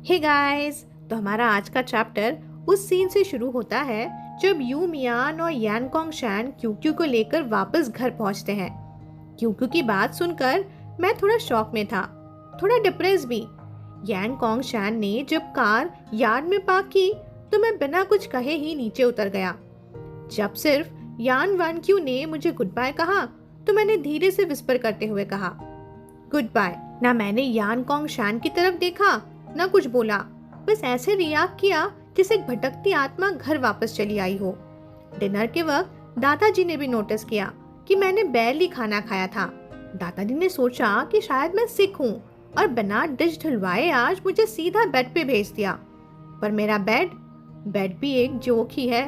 Hey guys, तो हमारा आज का चैप्टर उस सीन से शुरू होता है जब यू मियान और यान कोंग शैन क्यूक्यू को लेकर वापस घर पहुंचते हैं। क्यूक्यू की बात सुनकर मैं थोड़ा शॉक में था, थोड़ा डिप्रेस भी। यान कोंग शैन ने जब कार यार्ड में पार्क की तो मैं बिना कुछ कहे ही नीचे उतर गया। जब सिर्फ यान वन क्यू ने मुझे गुड बाय कहा तो मैंने धीरे से विस्पर करते हुए कहा गुड बाय। ना मैंने यान कोंग शैन की तरफ देखा ना कुछ बोला, बस ऐसे रिएक्ट किया जैसे एक भटकती आत्मा घर वापस चली आई हो। डिनर के वक्त दादाजी ने भी नोटिस किया कि मैंने बैरली खाना खाया था। दादाजी ने सोचा कि शायद मैं सिक हूँ और बिना डिश ढलवाए आज मुझे सीधा बेड पे भेज दिया। पर मेरा बेड भी एक जोक ही है।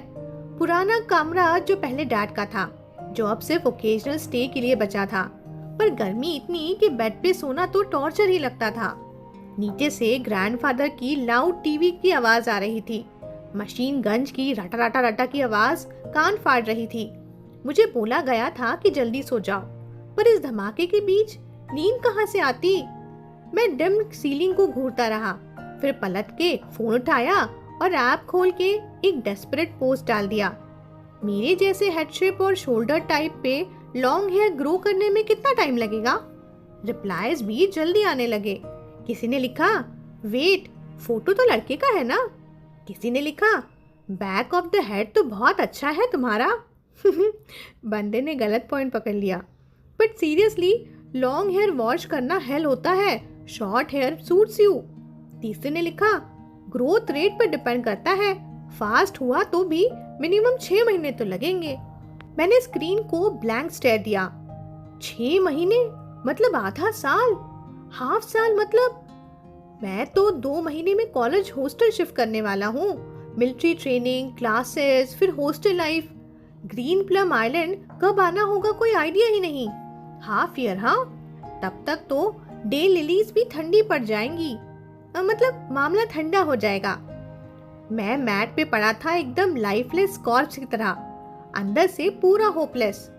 पुराना कमरा जो पहले डैड का था, जो अब सिर्फ ओकेजनल स्टे के लिए बचा था, पर गर्मी इतनी कि बेड पे सोना तो टॉर्चर ही लगता था। नीचे से ग्रैंडफादर की लाउड टीवी की आवाज आ रही थी। मशीन गंज की रटा रटा रटा की आवाज कान फाड़ रही थी। मुझे बोला गया था कि जल्दी सो जाओ, पर इस धमाके के बीच नींद कहाँ से आती। मैं डिम सीलिंग को घूरता रहा, फिर पलट के फोन उठाया और ऐप खोल के एक डेस्परेट पोस्ट डाल दिया। मेरे जैसे हेड शेप और शोल्डर टाइप पे लॉन्ग हेयर ग्रो करने में कितना टाइम लगेगा। रिप्लाईज भी जल्दी आने लगे। किसी ने लिखा वेट, फोटो तो लड़के का है ना। किसी ने लिखा बैक ऑफ द हेड तो बहुत अच्छा है तुम्हारा। बंदे ने गलत पॉइंट पकड़ लिया। But seriously long hair wash करना हेल होता है, शॉर्ट हेयर सूट्स यू। तीसरे ने लिखा ग्रोथ रेट पर डिपेंड करता है, फास्ट हुआ तो भी मिनिमम 6 महीने तो लगेंगे। मैंने स्क्रीन को ब्लैंक स्टेयर दिया। 6 महीने मतलब आधा साल, हाफ साल मतलब मैं तो 2 महीने में कॉलेज हॉस्टल शिफ्ट करने वाला हूँ। मिलिट्री ट्रेनिंग, क्लासेस, फिर hostel life. Green plum island कब आना होगा कोई आइडिया ही नहीं। हाफ ईयर, हाँ, तब तक तो डे लिलीज भी ठंडी पड़ जाएंगी, मतलब मामला ठंडा हो जाएगा। मैं मैट पे पड़ा था एकदम लाइफलेस कॉर्प्स की तरह, अंदर से पूरा होपलेस।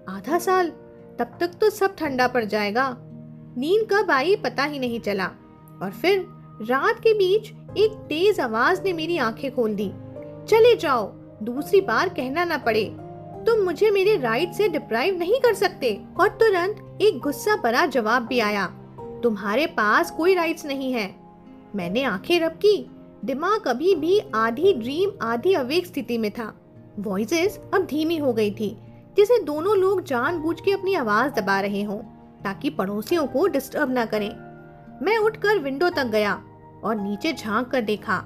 आधा साल, तब तक तो सब ठंडा पड़ जाएगा। नींद कब आई पता ही नहीं चला, और फिर रात के बीच एक तेज आवाज ने मेरी आंखें खोल दी। चले जाओ, दूसरी बार कहना ना पड़े, तुम मुझे मेरे राइट से डिप्राइव नहीं कर सकते। और तुरंत एक गुस्सा भरा जवाब भी आया, तुम्हारे पास कोई राइट्स नहीं है। मैंने आंखें रब की। दिमाग अभी भी आधी ड्रीम आधी अवेक स्थिति में था। वॉइसेस अब धीमी हो गई थी, जैसे दोनों लोग जानबूझ के अपनी आवाज दबा रहे हों ताकि पड़ोसियों को डिस्टर्ब ना करें। मैं उठकर विंडो तक गया और नीचे झांक कर देखा।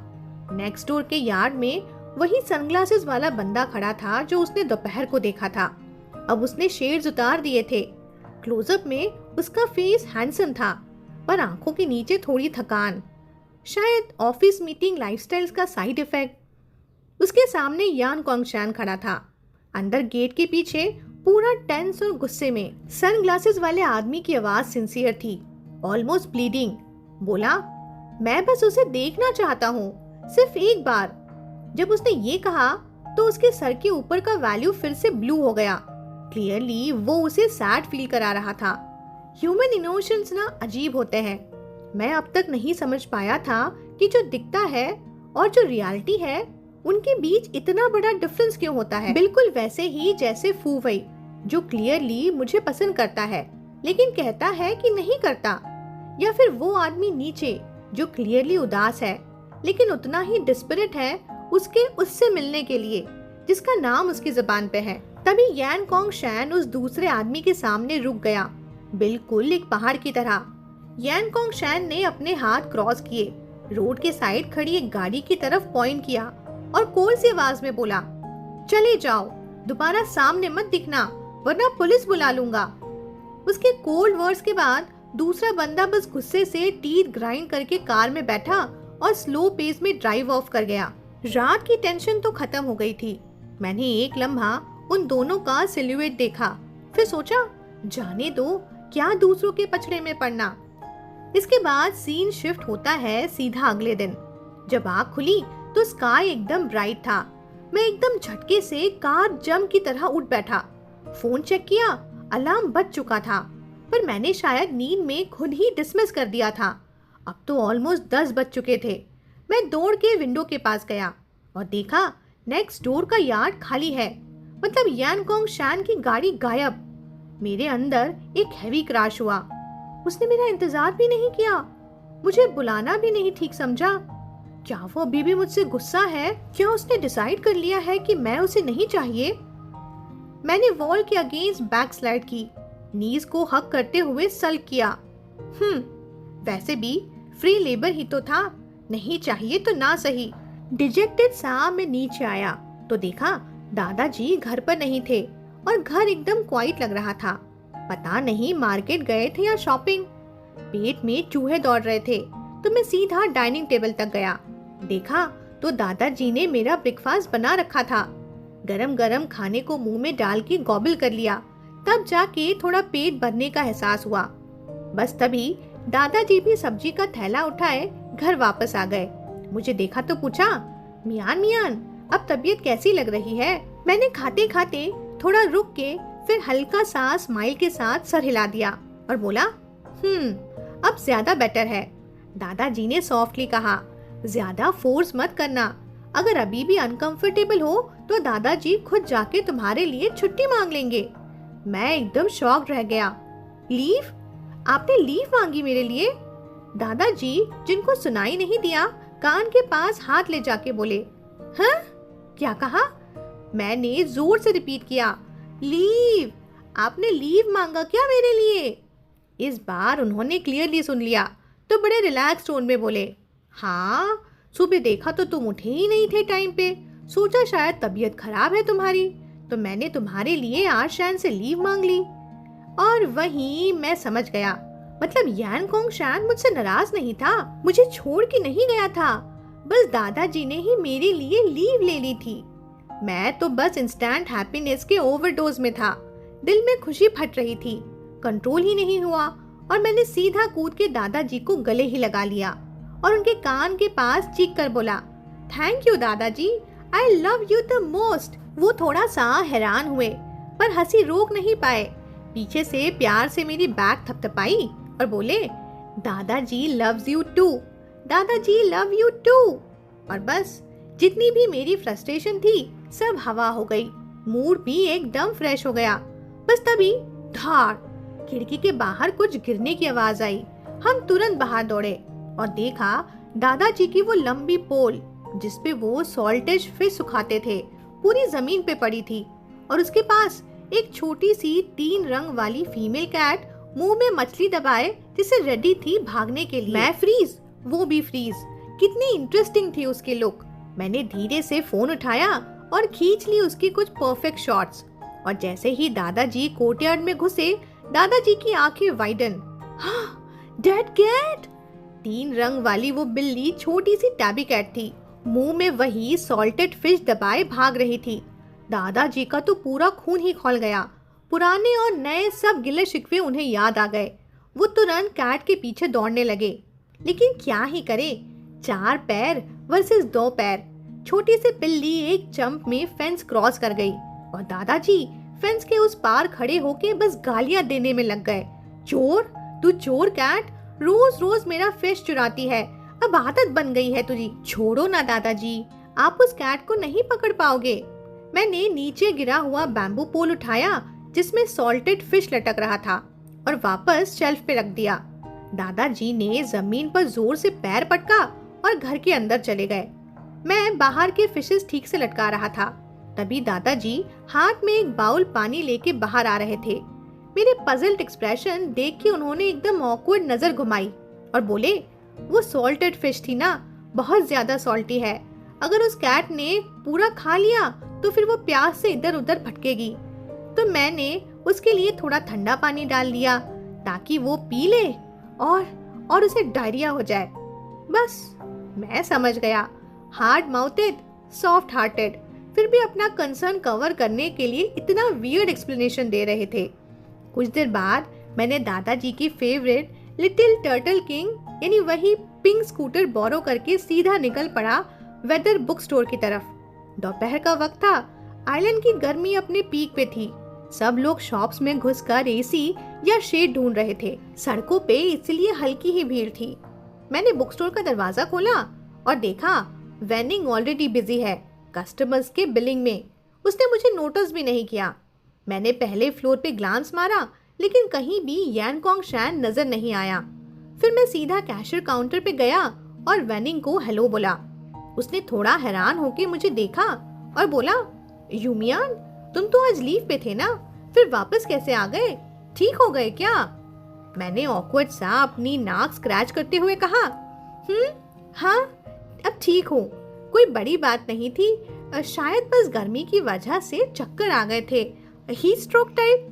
नेक्स्ट डोर के यार्ड में वही सनग्लासेस वाला बंदा खड़ा था जो उसने दोपहर को देखा था। अब उसने शेड्स उतार दिए थे। क्लोजअप में उसका फेस हैंडसम था, पर आंखों के नीचे थोड़ी थकान, शायद ऑफिस मीटिंग लाइफस्टाइल्स का साइड इफेक्ट। उसके सामने यान कोंग शैन खड़ा था, अंदर गेट के पीछे पूरा टेंस और गुस्से में। सनग्लासेस वाले आदमी की आवाज सिंसियर थी, ऑलमोस्ट ब्लीडिंग। बोला, मैं बस उसे देखना चाहता हूँ, सिर्फ एक बार। जब उसने ये कहा तो उसके सर के ऊपर का वैल्यू फिर से ब्लू हो गया। क्लियरली वो उसे सैड फील करा रहा था। ह्यूमन इमोशंस ना अजीब होते हैं। मैं अब तक नहीं समझ पाया था कि जो दिखता है और जो रियलिटी है उनके बीच इतना बड़ा डिफरेंस क्यों होता है। बिल्कुल वैसे ही जैसे फू वई, जो क्लियरली मुझे पसंद करता है लेकिन कहता है कि नहीं करता, या फिर वो आदमी नीचे जो क्लियरली उदास है लेकिन उतना ही डिस्परेट है उससे मिलने के लिए जिसका नाम उसकी जुबान पे है। तभी यान कोंग शैन उस दूसरे आदमी के सामने रुक गया, बिल्कुल एक पहाड़ की तरह। यान कोंग शैन ने अपने हाथ क्रॉस किए, रोड के साइड खड़ी एक गाड़ी की तरफ पॉइंट किया और कोल सी आवाज में बोला, चले जाओ, दोबारा सामने मत दिखना वरना पुलिस बुला लूंगा। उसके कोल्ड वर्ड्स के बाद दूसरा बंदा बस गुस्से से टीथ ग्राइंड करके कार में बैठा और स्लो पेस में ड्राइव ऑफ कर गया। रात की टेंशन तो खत्म हो गई थी। मैंने एक लम्हा उन दोनों का सिल्हूएट देखा, फिर सोचा जाने दो, क्या दूसरों के पछड़े में पड़ना। इसके बाद सीन शिफ्ट होता है सीधा अगले दिन। जब आँख खुली तो स्काई एकदम ब्राइट था। मैं एकदम झटके से कार जम की तरह उठ बैठा। फोन चेक किया, अलार्म बज चुका था, पर मैंने शायद नींद में खुद ही डिसमिस कर दिया था। अब तो ऑलमोस्ट 10 बज चुके थे। मैं दौड़ के विंडो के पास गया और देखा नेक्स्ट डोर का यार्ड खाली है। मतलब यानकोंग शैन की गाड़ी गायब। मेरे अंदर एक हैवी क्रैश हुआ। उसने मेरा इंतजार भी नहीं किया, मुझे बुलाना भी नहीं ठीक समझा। क्या वो अभी भी मुझसे गुस्सा है? क्या उसने डिसाइड कर लिया है कि मैं उसे नहीं चाहिए? मैंने वॉल के अगेंस्ट बैक स्लाइड की, नीज को हक करते हुए सल्क किया। वैसे भी फ्री लेबर ही तो था, नहीं चाहिए तो ना सही। डिजेक्टेड सा मैं नीचे आया तो देखा दादाजी घर पर नहीं थे और घर एकदम क्वाइट लग रहा था। पता नहीं मार्केट गए थे या शॉपिंग। पेट में चूहे दौड़ रहे थे तो मैं सीधा डाइनिंग टेबल तक गया। देखा तो दादाजी ने मेरा ब्रेकफास्ट बना रखा था। गरम गरम खाने को मुंह में डाल के गॉबल कर लिया, तब जाके थोड़ा पेट भरने का एहसास हुआ। बस तभी दादाजी भी सब्जी का थैला उठाए घर वापस आ गए। मुझे देखा तो पूछा, मियान मियान अब तबीयत कैसी लग रही है? मैंने खाते खाते थोड़ा रुक के फिर हल्का सा स्माइल के साथ सर हिला दिया और बोला, अब ज्यादा बेटर है। दादाजी ने सॉफ्टली कहा, ज्यादा फोर्स मत करना। अगर अभी भी अनकंफर्टेबल हो तो दादाजी खुद जाके तुम्हारे लिए छुट्टी मांग लेंगे। मैं एकदम शॉक्ड रह गया। लीव? आपने लीव मांगी मेरे लिए? दादाजी, जिनको सुनाई नहीं दिया, कान के पास हाथ ले जाके बोले, हाँ? क्या कहा? मैंने जोर से रिपीट किया, लीव। आपने लीव मांगा क्या मेरे लिए? इस बार उन्होंने क्लियरली सुन लिया तो बड़े रिलैक्स टोन में बोले, हाँ, सुबह देखा तो तुम उठे ही नहीं थे टाइम पे। सोचा शायद तबीयत खराब है तुम्हारी, तो मैंने तुम्हारे लिए आज शैन से लीव मांग ली। और वहीं मैं समझ गया, मतलब यानकोंग शैन मुझसे नाराज नहीं था, मुझे छोड़ के नहीं गया था। बस दादाजी ने ही मेरे लिए लीव ले ली थी। मैं तो बस इंस्टेंट हैप्पीनेस के ओवरडोज में था। दिल में खुशी फट रही थी, कंट्रोल ही नहीं हुआ और मैंने सीधा कूद के दादाजी को गले ही लगा लिया और उनके कान के पास चीख कर बोला, थैंक यू दादाजी, I love you the most. वो थोड़ा सा हैरान हुए पर हंसी रोक नहीं पाए। पीछे से प्यार से मेरी बैक थपथपाई और बोले, दादाजी लव्स यू टू, दादाजी लव यू टू। और बस जितनी भी मेरी फ्रस्ट्रेशन थी सब हवा हो गई, मूड भी एकदम फ्रेश हो गया। बस तभी धाड़, खिड़की के बाहर कुछ गिरने की आवाज आई। हम तुरंत बाहर दौड़े और देखा दादाजी की वो लंबी पोल जिसपे वो सॉल्टेज फिश सुखाते थे पूरी जमीन पे पड़ी थी और उसके पास एक छोटी सी 3 रंग वाली फीमेल कैट मुंह में मछली दबाए जिसे रेडी थी भागने के लिए। मैं फ्रीज, वो भी फ्रीज। कितनी इंटरेस्टिंग थी उसकी लुक। मैंने धीरे से फोन उठाया और खींच ली उसकी कुछ परफेक्ट शॉट्स। और जैसे ही दादाजी कोर्टयार्ड में घुसे, दादाजी की आंखें वाइडन। Dead cat! 3 रंग वाली वो बिल्ली छोटी सी टैबी कैट थी, मुंह में वही सॉल्टेड फिश दबाए भाग रही थी। दादाजी का तो पूरा खून ही खौल गया। पुराने और नए सब गिले शिकवे उन्हें याद आ गए। वो तुरंत कैट के पीछे दौड़ने लगे, लेकिन क्या ही करे, 4 पैर वर्सेस 2 पैर। छोटी सी बिल्ली एक जंप में फेंस क्रॉस कर गई और दादाजी फेंस के उस पार खड़े होके बस गालियां देने में लग गए। चोर, तू चोर कैट, रोज रोज मेरा फिश चुराती है, अब आदत बन गई है तुझी। छोड़ो ना दादाजी, आप उस कैट को नहीं पकड़ पाओगे। मैंने नीचे गिरा हुआ बैम्बू पोल उठाया जिसमें सॉल्टेड फिश लटक रहा था और वापस शेल्फ पे रख दिया। दादाजी ने जमीन पर जोर से पैर पटका और घर के अंदर चले गए। मैं बाहर के फिशेस ठीक से लटका रहा था। तभी दादाजी हाथ में एक बाउल पानी लेके बाहर आ रहे थे। मेरे पजल्ड एक्सप्रेशन देख के उन्होंने एकदम ऑकवर्ड नजर घुमाई और बोले, वो सॉल्टेड फिश थी ना, बहुत ज्यादा सॉल्टी है। अगर उस कैट ने पूरा खा लिया तो फिर वो प्यास से इधर उधर भटकेगी। तो मैंने उसके लिए थोड़ा ठंडा पानी डाल दिया ताकि वो पी ले और उसे डायरिया हो जाए। बस मैं समझ गया, हार्ड माउथेड, सॉफ्ट हार्टेड, फिर भी अपना कंसर्न कवर करने के लिए इतना वियर्ड एक्सप्लेनेशन दे रहे थे। कुछ देर बाद मैंने दादाजी की फेवरेट लिटिल टर्टल किंग यानी वही पिंक स्कूटर बोरो करके सीधा निकल पड़ा वेदर बुक स्टोर की तरफ। दोपहर का वक्त था, आइलैंड की गर्मी अपने पीक पे थी। सब लोग शॉप्स में घुसकर एसी या शेड ढूंढ रहे थे। सड़कों पे इसलिए हल्की ही भीड़ थी। मैंने बुक स्टोर का दरवाजा खोला और देखा वेनिंग ऑलरेडी बिजी है कस्टमर्स के बिलिंग में। उसने मुझे नोटिस भी नहीं किया। मैंने पहले फ्लोर पे ग्लांस मारा लेकिन कहीं भी यान कॉन्ग शैन नजर नहीं आया। फिर मैं सीधा कैशियर काउंटर पे गया और वेनिंग को हेलो बोला। उसने थोड़ा हैरान होकर मुझे देखा और बोला, यूमियान तुम तो आज लीव पे थे ना, फिर वापस कैसे आ गए? ठीक हो गए क्या? मैंने ऑकवर्ड सा अपनी नाक स्क्रैच करते हुए कहा, हाँ अब ठीक हूँ, कोई बड़ी बात नहीं थी, शायद बस गर्मी की वजह से चक्कर आ गए थे, हीट स्ट्रोक टाइप।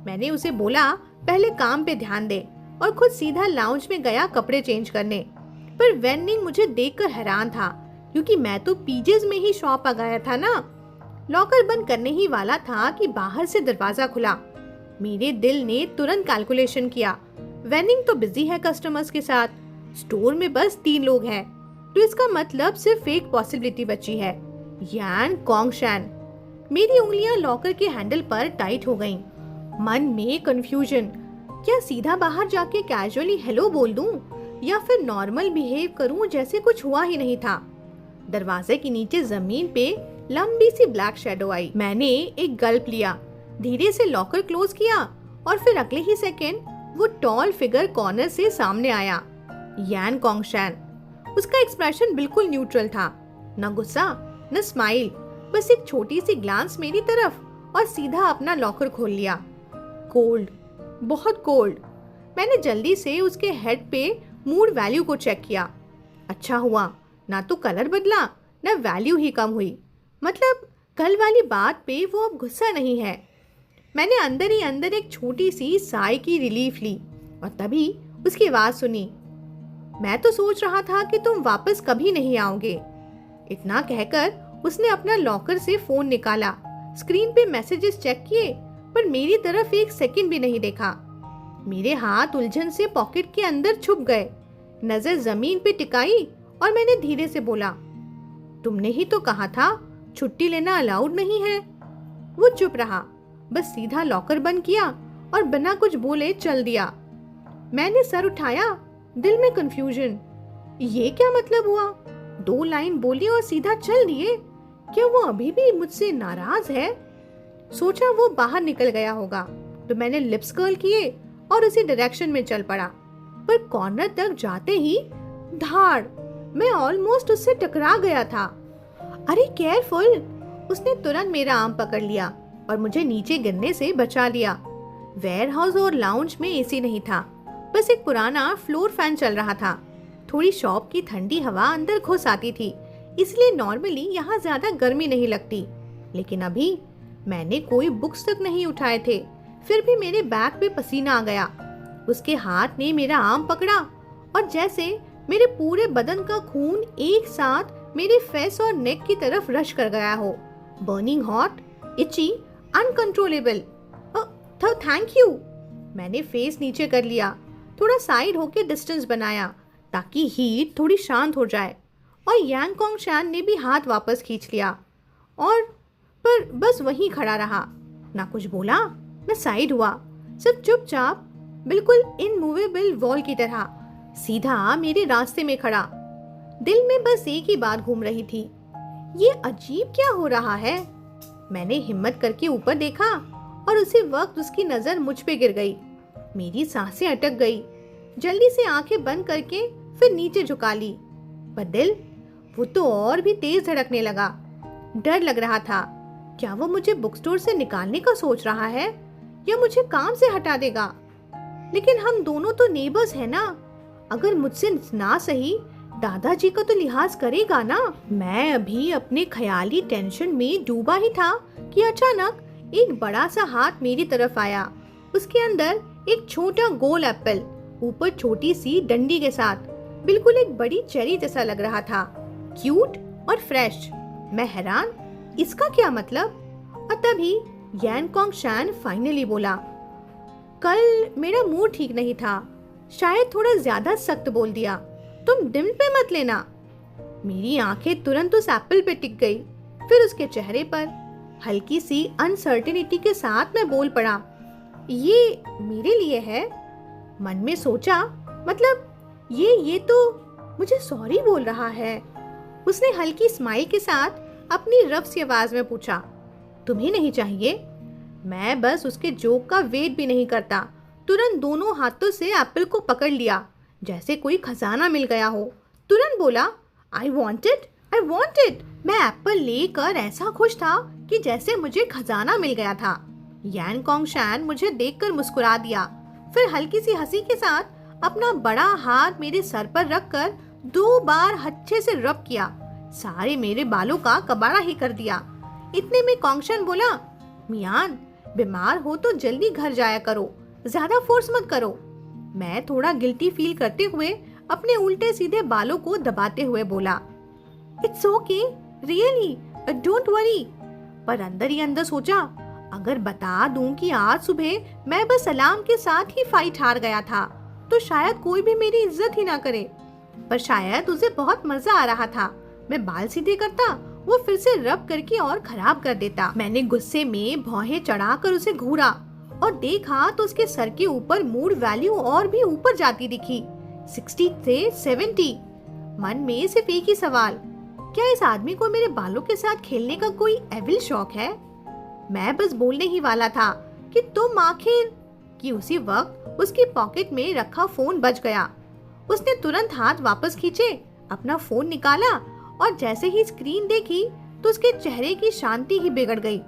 मैंने उसे बोला पहले काम पे ध्यान दे और खुद सीधा लाउंज में गया कपड़े चेंज करने। पर वेनिंग मुझे देखकर हैरान था क्योंकि मैं तो पीजेज में ही शॉप आ गया था ना। लॉकर बंद करने ही वाला था कि बाहर से दरवाजा खुला। मेरे दिल ने तुरंत कैलकुलेशन किया, वेनिंग तो बिजी है कस्टमर्स के साथ, स्टोर में बस 3 लोग हैं, तो इसका मतलब सिर्फ एक पॉसिबिलिटी बची है, यान कॉन्ग शैन। मेरी उंगलियां लॉकर के हैंडल पर टाइट हो गईं। मन में कंफ्यूजन, क्या सीधा बाहर जाके कैजुअली हेलो बोल दूं या फिर नॉर्मल बिहेव करूं जैसे कुछ हुआ ही नहीं था। दरवाजे के नीचे जमीन पे लंबी सी ब्लैक शैडो आई। मैंने एक गल्प लिया, धीरे से लॉकर क्लोज किया और फिर अगले ही सेकेंड वो टॉल फिगर कॉर्नर से सामने आया, यान कॉन्ग शैन। उसका एक्सप्रेशन बिल्कुल न्यूट्रल था, न गुस्सा न स्माइल, बस एक छोटी सी ग्लांस मेरी तरफ और सीधा अपना लॉकर खोल लिया। कोल्ड, बहुत कोल्ड। मैंने जल्दी से उसके हेड पे मूड वैल्यू को चेक किया। अच्छा हुआ ना तो कलर बदला ना वैल्यू ही कम हुई, मतलब कल वाली बात पे वो अब गुस्सा नहीं है। मैंने अंदर ही अंदर एक छोटी सी साई की रिलीफ ली और तभी उसकी आवाज सुनी, मैं तो सोच रहा था कि तुम वापस कभी नहीं आओगे। इतना कहकर उसने अपना लॉकर से फोन निकाला, स्क्रीन पे मैसेजेस चेक किए पर मेरी तरफ एक सेकंड भी नहीं देखा। मेरे हाथ उलझन से पॉकेट के अंदर छुप गए, नजर जमीन पे टिकाई और मैंने धीरे से बोला, तुमने ही तो कहा था छुट्टी लेना अलाउड नहीं है। वो चुप रहा, बस सीधा लॉकर बंद किया और बिना कुछ बोले चल दिया। मैंने सर उठाया, दिल में कंफ्यूजन, ये क्या मतलब हुआ? 2 लाइन बोली और सीधा चल दिए। क्या वो अभी भी मुझसे नाराज है? सोचा वो बाहर निकल गया होगा तो मैंने लिप्स कर्ल किए और उसी डायरेक्शन में चल पड़ा। पर कॉर्नर तक जाते ही धाड़, मैं ऑलमोस्ट उससे टकरा गया था। अरे केयरफुल! उसने तुरंत मेरा आर्म पकड़ लिया और मुझे नीचे गिरने से बचा लिया। वेयरहाउस और लाउंज में एसी नहीं था, बस एक पुराना फ्लोर फैन चल रहा था। थोड़ी शॉप की ठंडी हवा अंदर घुस आती थी, इसलिए नॉर्मली यहाँ ज्यादा गर्मी नहीं लगती। लेकिन अभी मैंने कोई बुक्स तक नहीं उठाए थे, फिर भी मेरे बैक पे पसीना आ गया। उसके हाथ ने मेरा आर्म पकड़ा और जैसे मेरे पूरे बदन का खून एक साथ मेरे फेस और नेक की तरफ रश कर गया हो। Burning hot, itchy, uncontrollable. Thank you. मैंने फेस नीचे कर लिया, थोड़ा साइड होके डिस्टेंस बनाया ताकि हीट थोड़ी शांत हो जाए। और यान कॉन्ग शैन ने भी हाथ वापस खींच लिया और पर बस वहीं खड़ा रहा, ना कुछ बोला न साइड हुआ, सिर्फ चुपचाप बिल्कुल इनमूवेबल वॉल की तरह सीधा मेरे रास्ते में खड़ा। दिल में बस एक ही बात घूम रही थी, ये अजीब क्या हो रहा है? मैंने हिम्मत करके ऊपर देखा और उसी वक्त उसकी नजर मुझ पे गिर गई। मेरी सांसें अटक गई। जल्दी से आंखें बंद करके फिर नीचे झुका ली, पर दिल वो तो और भी तेज धड़कने लगा। डर लग रहा था, क्या वो मुझे बुक स्टोर से निकालने का सोच रहा है या मुझे काम से हटा देगा? लेकिन हम दोनों तो नेबर्स हैं ना, अगर मुझसे ना सही दादाजी का तो लिहाज करेगा ना। मैं अभी अपने ख्याली टेंशन में डूबा ही था कि अचानक एक बड़ा सा हाथ मेरी तरफ आया। उसके अंदर एक छोटा गोल एप्पल, ऊपर छोटी सी डंडी के साथ, बिल्कुल एक बड़ी चेरी जैसा लग रहा था, क्यूट और फ्रेश। मैं हैरान, इसका क्या मतलब? और तभी यान कॉन्ग शैन फाइनली बोला, कल मेरा मूड ठीक नहीं था, शायद थोड़ा ज्यादा सख्त बोल दिया, तुम दिल पे मत लेना। मेरी आंखें तुरंत उस एप्पल पे टिक गई, फिर उसके चेहरे पर। हल्की सी अनसर्टेनिटी के साथ मैं बोल पड़ा, ये मेरे लिए है। मन में सोचा, मतलब ये तो मुझे सॉरी बोल रहा है। उसने हल्की स्माइल के साथ अपनी रफ सी आवाज में पूछा, तुम्हें नहीं चाहिए? मैं बस उसके जोक का वेट भी नहीं करता, तुरंत दोनों हाथों से एप्पल को पकड़ लिया जैसे कोई खजाना मिल गया हो। तुरंत बोला, I want it, I want it. मैं एप्पल लेकर ऐसा खुश था कि जैसे मुझे खजाना मिल गया था। यान कोंगशान मुझे देखकर मुस्कुरा दिया, फिर हल्की सी हंसी के साथ अपना बड़ा हाथ मेरे सर पर रखकर 2 बार अच्छे से रब किया, सारे मेरे बालों का कबाड़ा ही कर दिया। इतने में कोंगशान बोला, मियान, बीमार हो तो जल्दी घर जाया करो, ज्यादा फोर्स मत करो। मैं थोड़ा गिल्टी फील करते हुए अपने उल्टे सीधे बालों को दबाते हुए बोला, it's okay, really, don't worry. पर अंदर ही अंदर सोचा, अगर बता दूं कि आज सुबह मैं बस अलार्म के साथ ही फाइट हार गया था तो शायद कोई भी मेरी इज्जत ही ना करे। पर शायद उसे बहुत मजा आ रहा था। मैं बाल सीधे करता, वो फिर से रब करके और खराब कर देता। मैंने गुस्से में भौहें चढ़ाकर उसे घूरा और देखा तो उसके सर के ऊपर मूड वैल्यू और भी ऊपर जाती दिखी, 60 से 70। मन में सिर्फ एक ही सवाल, क्या इस आदमी को मेरे बालों के साथ खेलने का कोई एविल शौक है? मैं बस बोलने ही वाला था कि तुम आखिर, कि उसी वक्त उसकी पॉकेट में रखा फोन बज गया। उसने तुरंत हाथ वापस खींचे, अपना फोन निकाला और जैसे ही स्क्रीन देखी तो उसके चेहरे की शांति ही बिगड़ गई।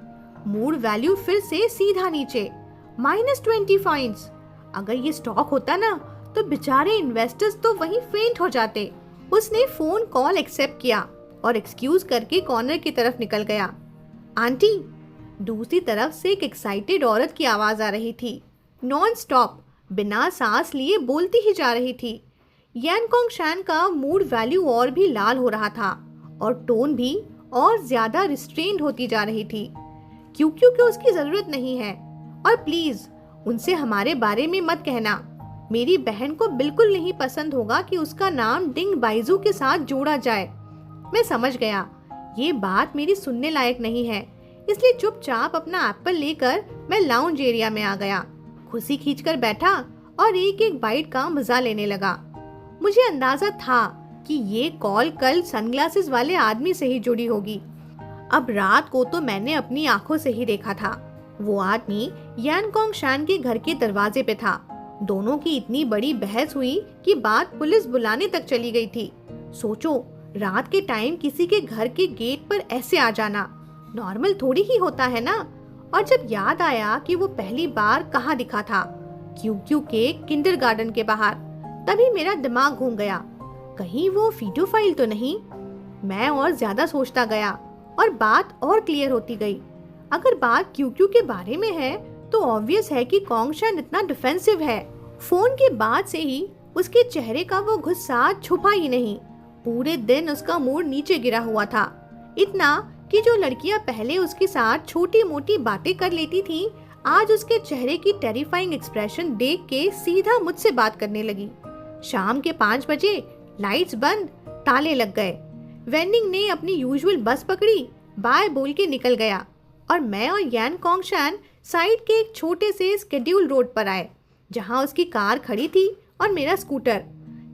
मूड वैल्यू फिर से सीधा नीचे, -20 पॉइंट्स। अगर ये स्टॉक होता ना तो बेचारे इन्वेस्टर्स तो वहीं फेंट हो जाते। उसने फोन कॉल एक्सेप्ट किया और एक्सक्यूज करके कॉर्नर की तरफ निकल गया। आंटी, दूसरी तरफ से एक एक्साइटेड औरत की आवाज आ रही थी, नॉन स्टॉप, बिना सांस लिए बोलती ही जा रही थी। यान कोंगशान का मूड वैल्यू और भी लाल हो रहा था और टोन भी और ज्यादा रिस्ट्रेन्ड होती जा रही थी। क्योंकि उसकी जरूरत नहीं है, और प्लीज उनसे हमारे बारे में मत कहना। मेरी बहन को बिल्कुल नहीं पसंद होगा कि उसका नाम डिंग बाइजू के साथ जोड़ा जाए। मैं समझ गया ये बात मेरी सुनने लायक नहीं है, इसलिए चुपचाप अपना एप्पल लेकर मैं लाउंज एरिया में आ गया। खुशी खींचकर बैठा और एक एक बाइट का मजा लेने लगा। मुझे अंदाजा था कि ये कॉल कल सनग्लासेस वाले आदमी से ही जुड़ी होगी। अब रात को तो मैंने अपनी आंखों से ही देखा था। वो आदमी यान कोंगशान के घर के दरवाजे पे था। दोनों की इतनी बड़ी बहस हुई कि बात पुलिस बुलाने तक चली गई थी। सोचो, रात के टाइम किसी के घर के गेट पर ऐसे आ जाना नॉर्मल थोड़ी ही होता है ना। और जब याद आया कि वो पहली बार कहाँ दिखा था, क्यू के किंडरगार्टन के बाहर, तभी मेरा दिमाग घूम गया। कहीं वो फीटोफाइल तो नहीं? मैं और ज्यादा सोचता गया और बात और क्लियर होती गई। अगर बात क्यू के बारे में है तो ऑब्वियस है कि कोंगशान इतना डिफेंसिव है। फोन के बाद से ही उसके चेहरे का वो गुस्सा छुपा ही नहीं। पूरे दिन उसका मूड नीचे गिरा हुआ था, इतना कि जो लड़कियां पहले उसके साथ छोटी मोटी बातें कर लेती थी, आज उसके चेहरे की टेरिफाइंग एक्सप्रेशन देख के सीधा मुझसे बात करने लगी। शाम के 5 बजे लाइट्स बंद, ताले लग गए। वेंडिंग ने अपनी यूजुअल बस पकड़ी, बाय बोल के निकल गया और मैं और यान कोंगशान साइड के एक छोटे से स्केड्यूल रोड पर आए, जहां उसकी कार खड़ी थी और मेरा स्कूटर।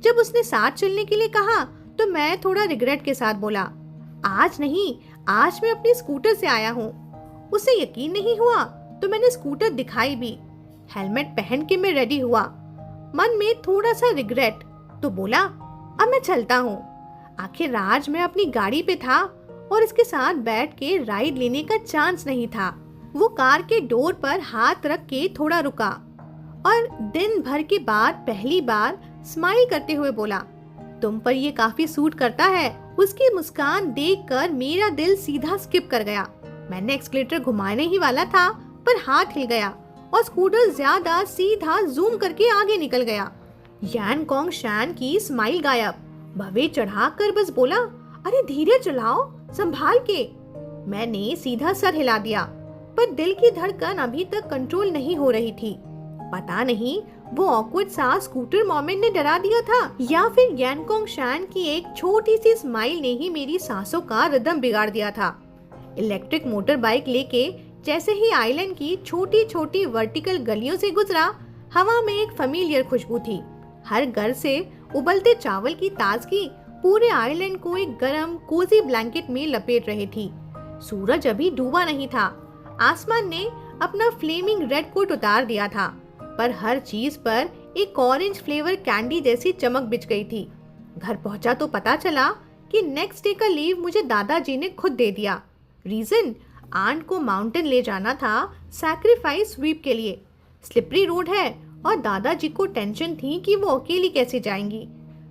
जब उसने साथ चलने के लिए कहा तो मैं थोड़ा रिग्रेट के साथ बोला, आज नहीं, आज मैं अपनी स्कूटर से आया हूँ। उसे यकीन नहीं हुआ तो मैंने स्कूटर दिखाई भी। हेलमेट पहन के मैं रेडी हुआ, मन में थोड़ा सा रिग्रेट, तो बोला, अब मैं चलता हूँ। आखिर आज मैं अपनी गाड़ी पे था और इसके साथ बैठ के राइड लेने का चांस नहीं था। वो कार के डोर पर हाथ रख के थोड़ा रुका और दिन भर के बाद पहली बार स्माइल करते हुए बोला, तुम पर ये काफी सूट करता है। उसकी मुस्कान देखकर मेरा दिल सीधा स्किप कर गया। मैंने एक्सीलेटर घुमाने ही वाला था पर हाथ हिल गया और स्कूटर ज्यादा सीधा जूम करके आगे निकल गया। यान कोंगशान की स्माइल गायब। भवे चढ़ाकर बस बोला, अरे धीरे चलाओ, संभाल के। मैंने सीधा सर हिला दिया, पर दिल की धड़कन अभी तक कंट्रोल नहीं हो रही थी। पता नहीं वो ऑकवर्ड सा स्कूटर मोमेंट ने डरा दिया था या फिर यान कोंगशान की एक छोटी सी स्माइल ने ही मेरी सांसों का रिदम बिगाड़ दिया था। इलेक्ट्रिक मोटर बाइक लेके जैसे ही आइलैंड की छोटी छोटी वर्टिकल गलियों से गुजरा, हवा में एक फैमिलियर खुशबू थी। हर घर से उबलते चावल की ताजगी पूरे आइलैंड को एक गरम कोजी ब्लैंकेट में लपेट रही थी। सूरज अभी डूबा नहीं था। आसमान ने अपना फ्लेमिंग रेड कोट उतार दिया था, पर हर चीज पर एक ऑरेंज फ्लेवर कैंडी जैसी चमक बिछ गई थी। घर पहुंचा तो पता चला कि नेक्स्ट डे का लीव मुझे दादाजी ने खुद दे दिया। रीजन, आंट को माउंटेन ले जाना था सैक्रिफाइस स्वीप के लिए। स्लिपरी रोड है और दादाजी को टेंशन थी कि वो अकेली कैसे जाएंगी।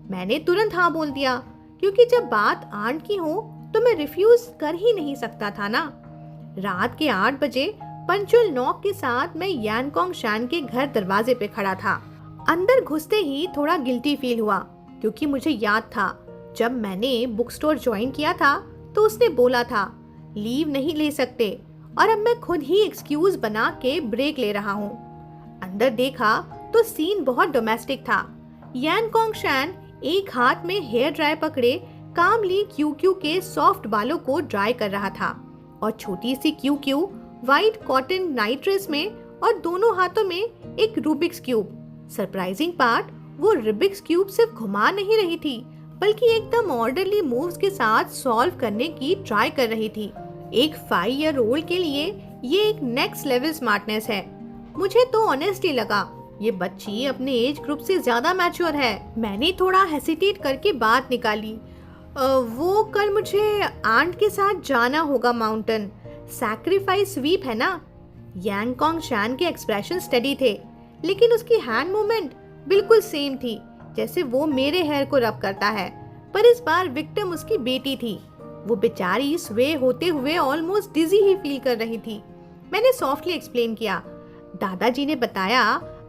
मैंने तुरंत हाँ बोल दिया, क्योंकि जब बात आंट की हो तो मैं रिफ्यूज कर ही नहीं सकता था ना। रात के 8 बजे पंचुअल नॉक के साथ मैं यानकोंग शान के घर दरवाजे पे खड़ा था। अंदर घुसते ही थोड़ा गिल्टी फील हुआ, क्योंकि मुझे याद था जब मैंने बुक स्टोर ज्वाइन किया था तो उसने बोला था लीव नहीं ले सकते, और अब मैं खुद ही एक्सक्यूज बना के ब्रेक ले रहा हूँ। अंदर देखा तो सीन बहुत डोमेस्टिक था। यानकोंग शान एक हाथ में हेयर ड्रायर पकड़े कामली क्यू के सॉफ्ट बालों को ड्राई कर रहा था, और छोटी सी cute white cotton night dress में और दोनों हाथों में एक रूबिक्स क्यूब। सरप्राइजिंग पार्ट, वो रूबिक्स क्यूब सिर्फ घुमा नहीं रही थी, बल्कि एकदम ऑर्डरली मूव्स के साथ सॉल्व करने की ट्राई कर रही थी। एक 5 ईयर ओल्ड के लिए ये एक नेक्स्ट लेवल स्मार्टनेस है। मुझे तो ऑनेस्टली लगा ये बच्ची अपने एज ग्रुप से ज्यादा मैच्योर है। मैंने थोड़ा हेसिटेट करके बात निकाली, वो कल मुझे आंट के साथ जाना होगा माउंटेन, सैक्रिफाइस स्वीप है ना। यानकोंग शान के एक्सप्रेशन स्टडी थे, लेकिन उसकी हैंड मूवमेंट बिल्कुल सेम थी जैसे वो मेरे हेयर को रब करता है, पर इस बार विक्टिम उसकी बेटी थी। वो बेचारी स्वे होते हुए ऑलमोस्ट डिजी ही फील कर रही थी। मैंने सॉफ्टली एक्सप्लेन किया, दादाजी ने बताया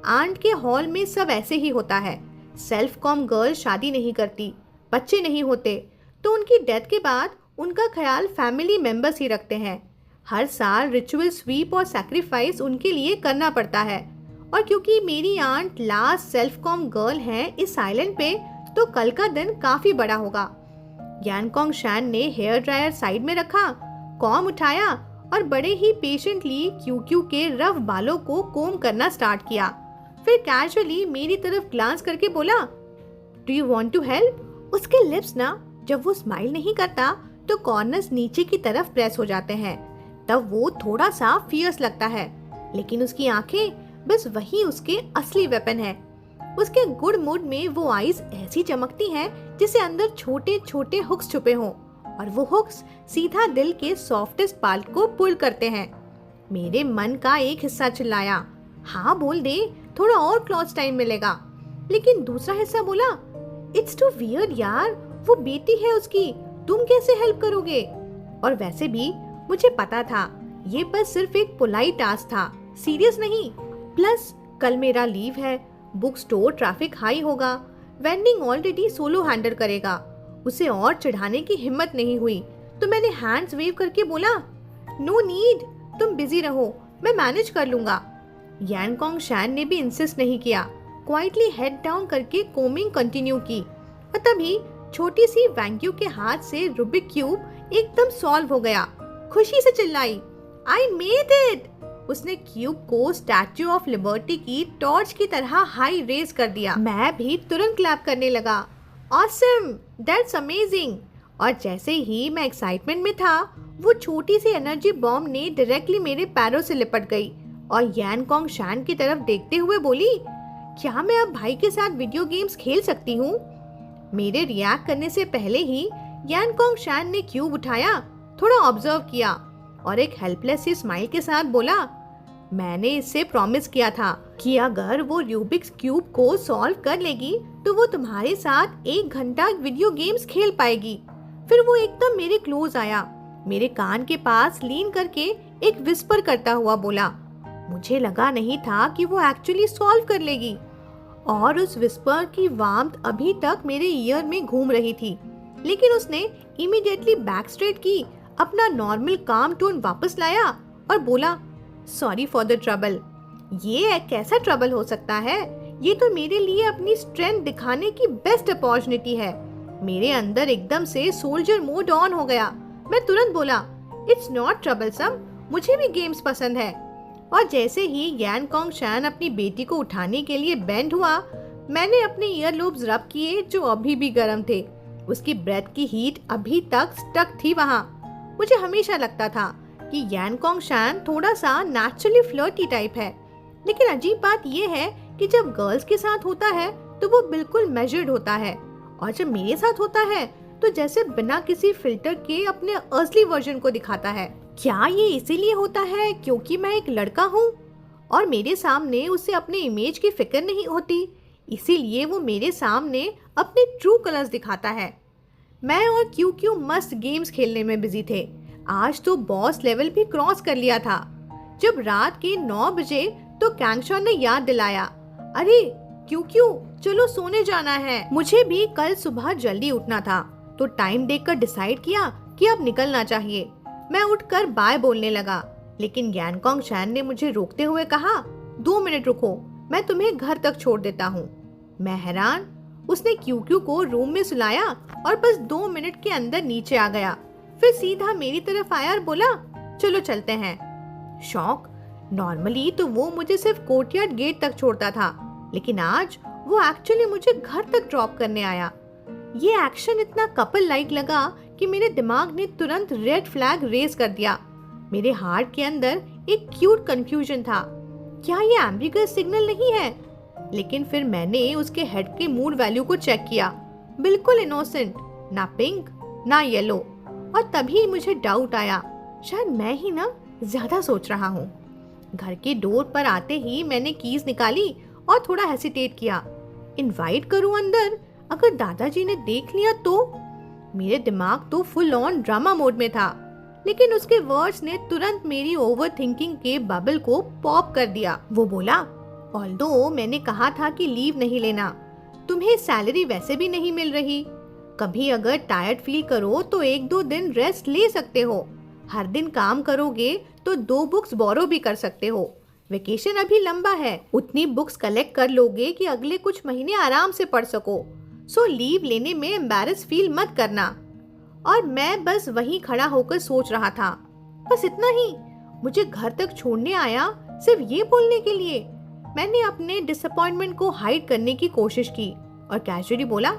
आंट के हॉल में सब ऐसे ही होता है। सेल्फ कॉम गर्ल शादी नहीं करती, बच्चे नहीं होते, तो उनकी डेथ के बाद उनका ख्याल फैमिली मेंबर्स ही रखते हैं। हर साल रिचुअल स्वीप और सैक्रिफाइस उनके लिए करना पड़ता है, और क्योंकि मेरी aunt last self calm girl है इस आइलैंड पे, तो कल का दिन काफी बड़ा होगा। यानकोंग शान ने हेयर ड्रायर साइड में रखा, कॉम उठाया और बड़े ही पेशेंटली क्यू के रफ बालों को कोम करना स्टार्ट किया। फिर कैजुअली मेरी तरफ ग्लांस करके बोला, do you want to help? उसके लिप्स ना, जब वो स्माइल नहीं करता तो कॉर्नर्स नीचे की तरफ प्रेस हो जाते हैं, तब वो थोड़ा सा फियर्स लगता है, लेकिन उसकी आंखें बस वही उसके असली वेपन है। उसके गुड मूड में वो आईज ऐसी चमकती हैं जिसे अंदर छोटे छोटे हुक्स छुपे हों, और वो हुक्स सीधा दिल के सॉफ्टेस्ट पार्ट को पुल करते हैं। मेरे मन का एक हिस्सा चिल्लाया, हाँ बोल दे, थोड़ा और क्लॉज टाइम मिलेगा। लेकिन दूसरा हिस्सा बोला, इट्स टू वियर्ड यार, वो बेटी है उसकी, तुम कैसे हेल्प करोगे? और वैसे भी मुझे पता था ये बस सिर्फ एक पोलाइट टास्क था, सीरियस नहीं। प्लस कल मेरा लीव है, बुक स्टोर ट्रैफिक हाई होगा, वेंडिंग ऑलरेडी सोलो हैंडल करेगा। उसे और चढ़ाने की हिम्मत नहीं हुई, तो मैंने हैंड्स वेव करके बोला, नो नीड, तुम बिजी रहो, मैं मैनेज कर लूंगा। यानकोंग शान ने भी इंसिस्ट नहीं किया, क्वाइटली हेड डाउन करके कोमिंग कंटिन्यू की, और तभी छोटी सी वैंक्यू के हाथ से रूबिक क्यूब एकदम सॉल्व हो गया। खुशी से चिल्लाई, आई मेड इट। उसने क्यूब को स्टैच्यू ऑफ लिबर्टी की टॉर्च की तरह हाई रेज कर दिया। मैं भी तुरंत क्लैप करने लगा, ऑसम, दैट्स अमेजिंग। और जैसे ही मैं एक्साइटमेंट में था, वो छोटी सी एनर्जी बॉम्ब ने डायरेक्टली मेरे पैरों से लिपट गई और यानकोंग शान की तरफ देखते हुए बोली, क्या मैं अब भाई के साथ वीडियो गेम्स खेल सकती हूँ? मेरे रिएक्ट करने से पहले ही यानकोंग शान ने क्यूब उठाया, थोड़ा ऑब्जर्व किया और एक हेल्पलेस सी स्माइल के साथ बोला, मैंने इससे प्रॉमिस किया था कि अगर वो रूबिक्स क्यूब को सॉल्व कर लेगी तो वो तुम्हारे साथ 1 घंटा वीडियो गेम्स खेल पाएगी। फिर वो एकदम मेरे क्लोज आया, मेरे कान के पास लीन करके एक विस्पर करता हुआ बोला, मुझे लगा नहीं था कि वो एक्चुअली सॉल्व कर लेगी। और उस विस्पर की वार्मथ अभी तक मेरे ईयर में घूम रही थी, लेकिन उसने इमीडिएटली बैक स्ट्रेट की, अपना नॉर्मल काम टोन वापस लाया और बोला, सॉरी फॉर द ट्रबल। ये कैसा ट्रबल हो सकता है? ये तो मेरे लिए अपनी स्ट्रेंथ दिखाने की बेस्ट अपॉर्चुनिटी है। मेरे अंदर एकदम से सोल्जर मोड ऑन हो गया। मैं तुरंत बोला, इट्स नॉट ट्रबलसम, मुझे भी गेम्स पसंद है। और जैसे ही यानकोंग शान अपनी बेटी को उठाने के लिए बेंड हुआ, मैंने अपने ईयर लोब्स रब किए जो अभी भी गर्म थे। उसकी ब्रेथ की हीट अभी तक स्टक थी वहाँ। मुझे हमेशा लगता था कि यानकोंग शैन थोड़ा सा नेचुरली फ्लर्टी टाइप है, लेकिन अजीब बात यह है कि जब गर्ल्स के साथ होता है तो वो बिल्कुल मेजर्ड होता है, और जब मेरे साथ होता है तो जैसे बिना किसी फिल्टर के अपने असली वर्जन को दिखाता है। क्या ये इसीलिए होता है क्योंकि मैं एक लड़का हूँ और मेरे सामने उसे अपने इमेज की फिक्र नहीं होती, इसीलिए वो मेरे सामने अपने ट्रू कलर्स दिखाता है। मैं और क्यू मस्त गेम्स खेलने में बिजी थे। आज तो बॉस लेवल भी क्रॉस कर लिया था। जब रात के 9 बजे तो कैंगशॉन ने याद दिलाया, अरे क्यू चलो सोने जाना है। मुझे भी कल सुबह जल्दी उठना था, तो टाइम देखकर डिसाइड किया कि अब निकलना चाहिए। मैं उठकर बाय बोलने लगा, लेकिन यानकोंग शैन ने मुझे रोकते हुए कहा, 2 मिनट रुको, मैं तुम्हें घर तक छोड़ देता हूँ। मैं हैरान। उसने क्यू को रूम में सुलाया और बस 2 मिनट के अंदर नीचे आ गया। फिर सीधा मेरी तरफ आया और बोला, चलो चलते हैं। शॉक। नॉर्मली तो वो मुझे सिर्फ कोर्टयार्ड गेट तक छोड़ता था, लेकिन आज वो एक्चुअली मुझे घर तक ड्रॉप करने आया। ये एक्शन इतना कपल लाइक लगा कि मेरे दिमाग ने तुरंत रेड फ्लैग रेज कर दिया। मेरे हार्ट के अंदर एक क्यूट कंफ्यूजन था, क्या ये एम्बिगस सिग्नल नहीं है? लेकिन फिर मैंने उसके हेड के मूड वैल्यू को चेक किया, बिल्कुल इनोसेंट, ना पिंक ना येलो। और तभी मुझे डाउट आया, शायद मैं ही ना ज्यादा सोच रहा हूँ। घर के डोर पर आते ही मैंने कीज निकाली और थोड़ा हेसिटेट किया। इनवाइट करूं अंदर, अगर दादाजी ने देख लिया तो? मेरे दिमाग तो फुल ऑन ड्रामा मोड में था, लेकिन उसके वर्ड्स ने तुरंत मेरी ओवरथिंकिंग के बबल को पॉप कर दिया। वो बोला, ऑल्दो मैंने कहा था कि लीव नहीं लेना, तुम्हें सैलरी वैसे भी नहीं मिल रही। कभी अगर टायर्ड फील करो तो 1-2 दिन रेस्ट ले सकते हो। हर दिन काम करोगे तो 2 बुक्स बोरो भी कर सकते हो। वेकेशन अभी लंबा है, उतनी बुक्स कलेक्ट कर लोगे कि अगले कुछ महीने आराम से पढ़ सको। सो लीव लेने में एम्बैरेस फील मत करना। और मैं बस वहीं खड़ा होकर सोच रहा था, बस इतना ही? मुझे घर तक छोड़ने आया सिर्फ ये बोलने के लिए? मैंने अपने डिसअपॉइंटमेंट को हाइड करने की कोशिश की और कैजुअली बोला,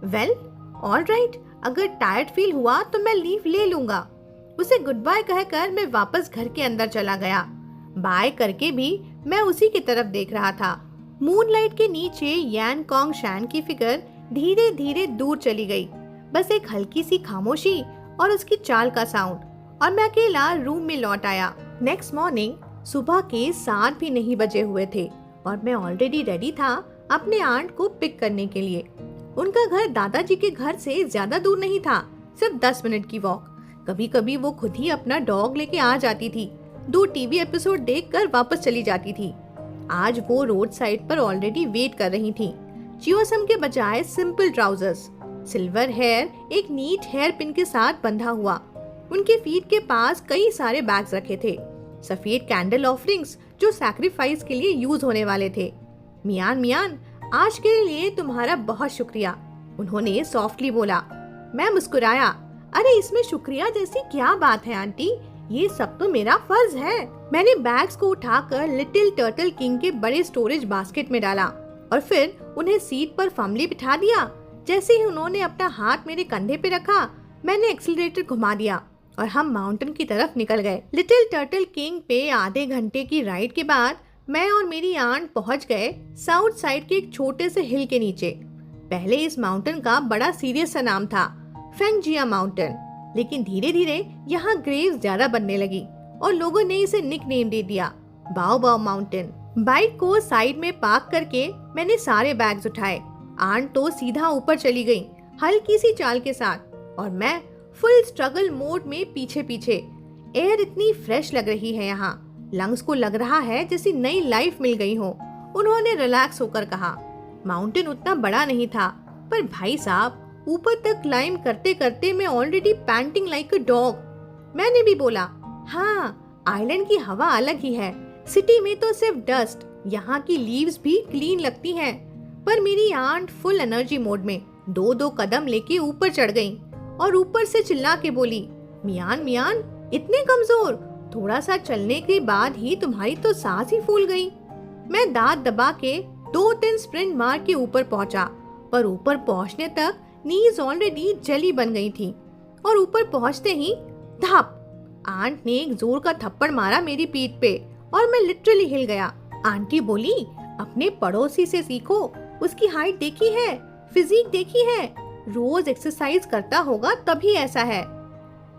वेल ऑलराइट, अगर टायर्ड फील हुआ तो मैं लीव ले लूंगा। उसे गुड बाय कहकर मैं वापस घर के अंदर चला गया। बाय करके भी मैं उसी की तरफ देख रहा था। मूनलाइट के नीचे यानकोंग शैन की फिगर धीरे धीरे दूर चली गई। बस एक हल्की सी खामोशी और उसकी चाल का साउंड, और मैं अकेला रूम में लौट आया। नेक्स्ट मॉर्निंग सुबह के 7 भी नहीं बजे हुए थे और मैं ऑलरेडी रेडी था अपने आंट को पिक करने के लिए। उनका घर दादाजी के घर से ज्यादा दूर नहीं था, सिर्फ 10 मिनट की वॉक। कभी कभी वो खुद ही अपना डॉग लेके आ जाती थी, 2 टीवी एपिसोड देखकर वापस चली जाती थी। आज वो रोड साइड पर ऑलरेडी वेट कर रही थी। जियोसम के बजाय सिंपल ट्राउजर्स, सिल्वर हेयर एक नीट हेयर पिन के साथ बंधा हुआ। उनके फीट के पास कई सारे बैग्स रखे थे, सफेद कैंडल ऑफरिंग्स जो सैक्रिफाइस के लिए यूज होने वाले थे। मियान, आज के लिए तुम्हारा बहुत शुक्रिया, उन्होंने सॉफ्टली बोला। मैं मुस्कुराया, अरे इसमें शुक्रिया जैसी क्या बात है आंटी, ये सब तो मेरा फर्ज है। मैंने बैग्स को उठाकर लिटिल टर्टल किंग के बड़े स्टोरेज बास्केट में डाला और फिर उन्हें सीट पर फर्मली बिठा दिया। जैसे ही उन्होंने अपना हाथ मेरे कंधे पे रखा, मैंने एक्सीलरेटर घुमा दिया और हम माउंटेन की तरफ निकल गए। लिटिल टर्टल किंग पे आधे घंटे की राइड के बाद मैं और मेरी आंट पहुंच गए साउथ साइड के एक छोटे से हिल के नीचे। पहले इस माउंटेन का बड़ा सीरियस सा नाम था, फेंगजिया माउंटेन, लेकिन धीरे धीरे यहाँ ग्रेव्स ज्यादा बनने लगी और लोगों ने इसे निक नेम दे दिया, बाओ बाओ माउंटेन। बाइक को साइड में पार्क करके मैंने सारे बैग्स उठाए। आंट तो सीधा ऊपर चली गई हल्की सी चाल के साथ, और मैं फुल स्ट्रगल मोड में पीछे पीछे। एयर इतनी फ्रेश लग रही है यहाँ, लंग्स को लग रहा है जैसी नई लाइफ मिल गई हो, उन्होंने रिलैक्स होकर कहा। माउंटेन उतना बड़ा नहीं था, पर भाई साहब ऊपर तक क्लाइम करते करते मैं already painting like a dog. मैंने भी बोला, हाँ आइलैंड की हवा अलग ही है, सिटी में तो सिर्फ डस्ट, यहाँ की लीव्स भी क्लीन लगती हैं। पर मेरी आंट फुल एनर्जी मोड में 2-2 कदम लेके ऊपर चढ़ गई और ऊपर से चिल्ला के बोली, मियान इतने कमजोर, थोड़ा सा चलने के बाद ही तुम्हारी तो सांस ही फूल गई। मैं दांत दबा के 2-3 स्प्रिंट मार के ऊपर पहुंचा, पर ऊपर पहुंचने तक नीज ऑलरेडी जली बन गई थी और ऊपर पहुंचते ही धप, आंट ने एक जोर का थप्पड़ मारा मेरी पीठ पे और मैं लिटरली हिल गया। आंटी बोली, अपने पड़ोसी से सीखो, उसकी हाइट देखी है, फिजिक देखी है, रोज एक्सरसाइज करता होगा तभी ऐसा है।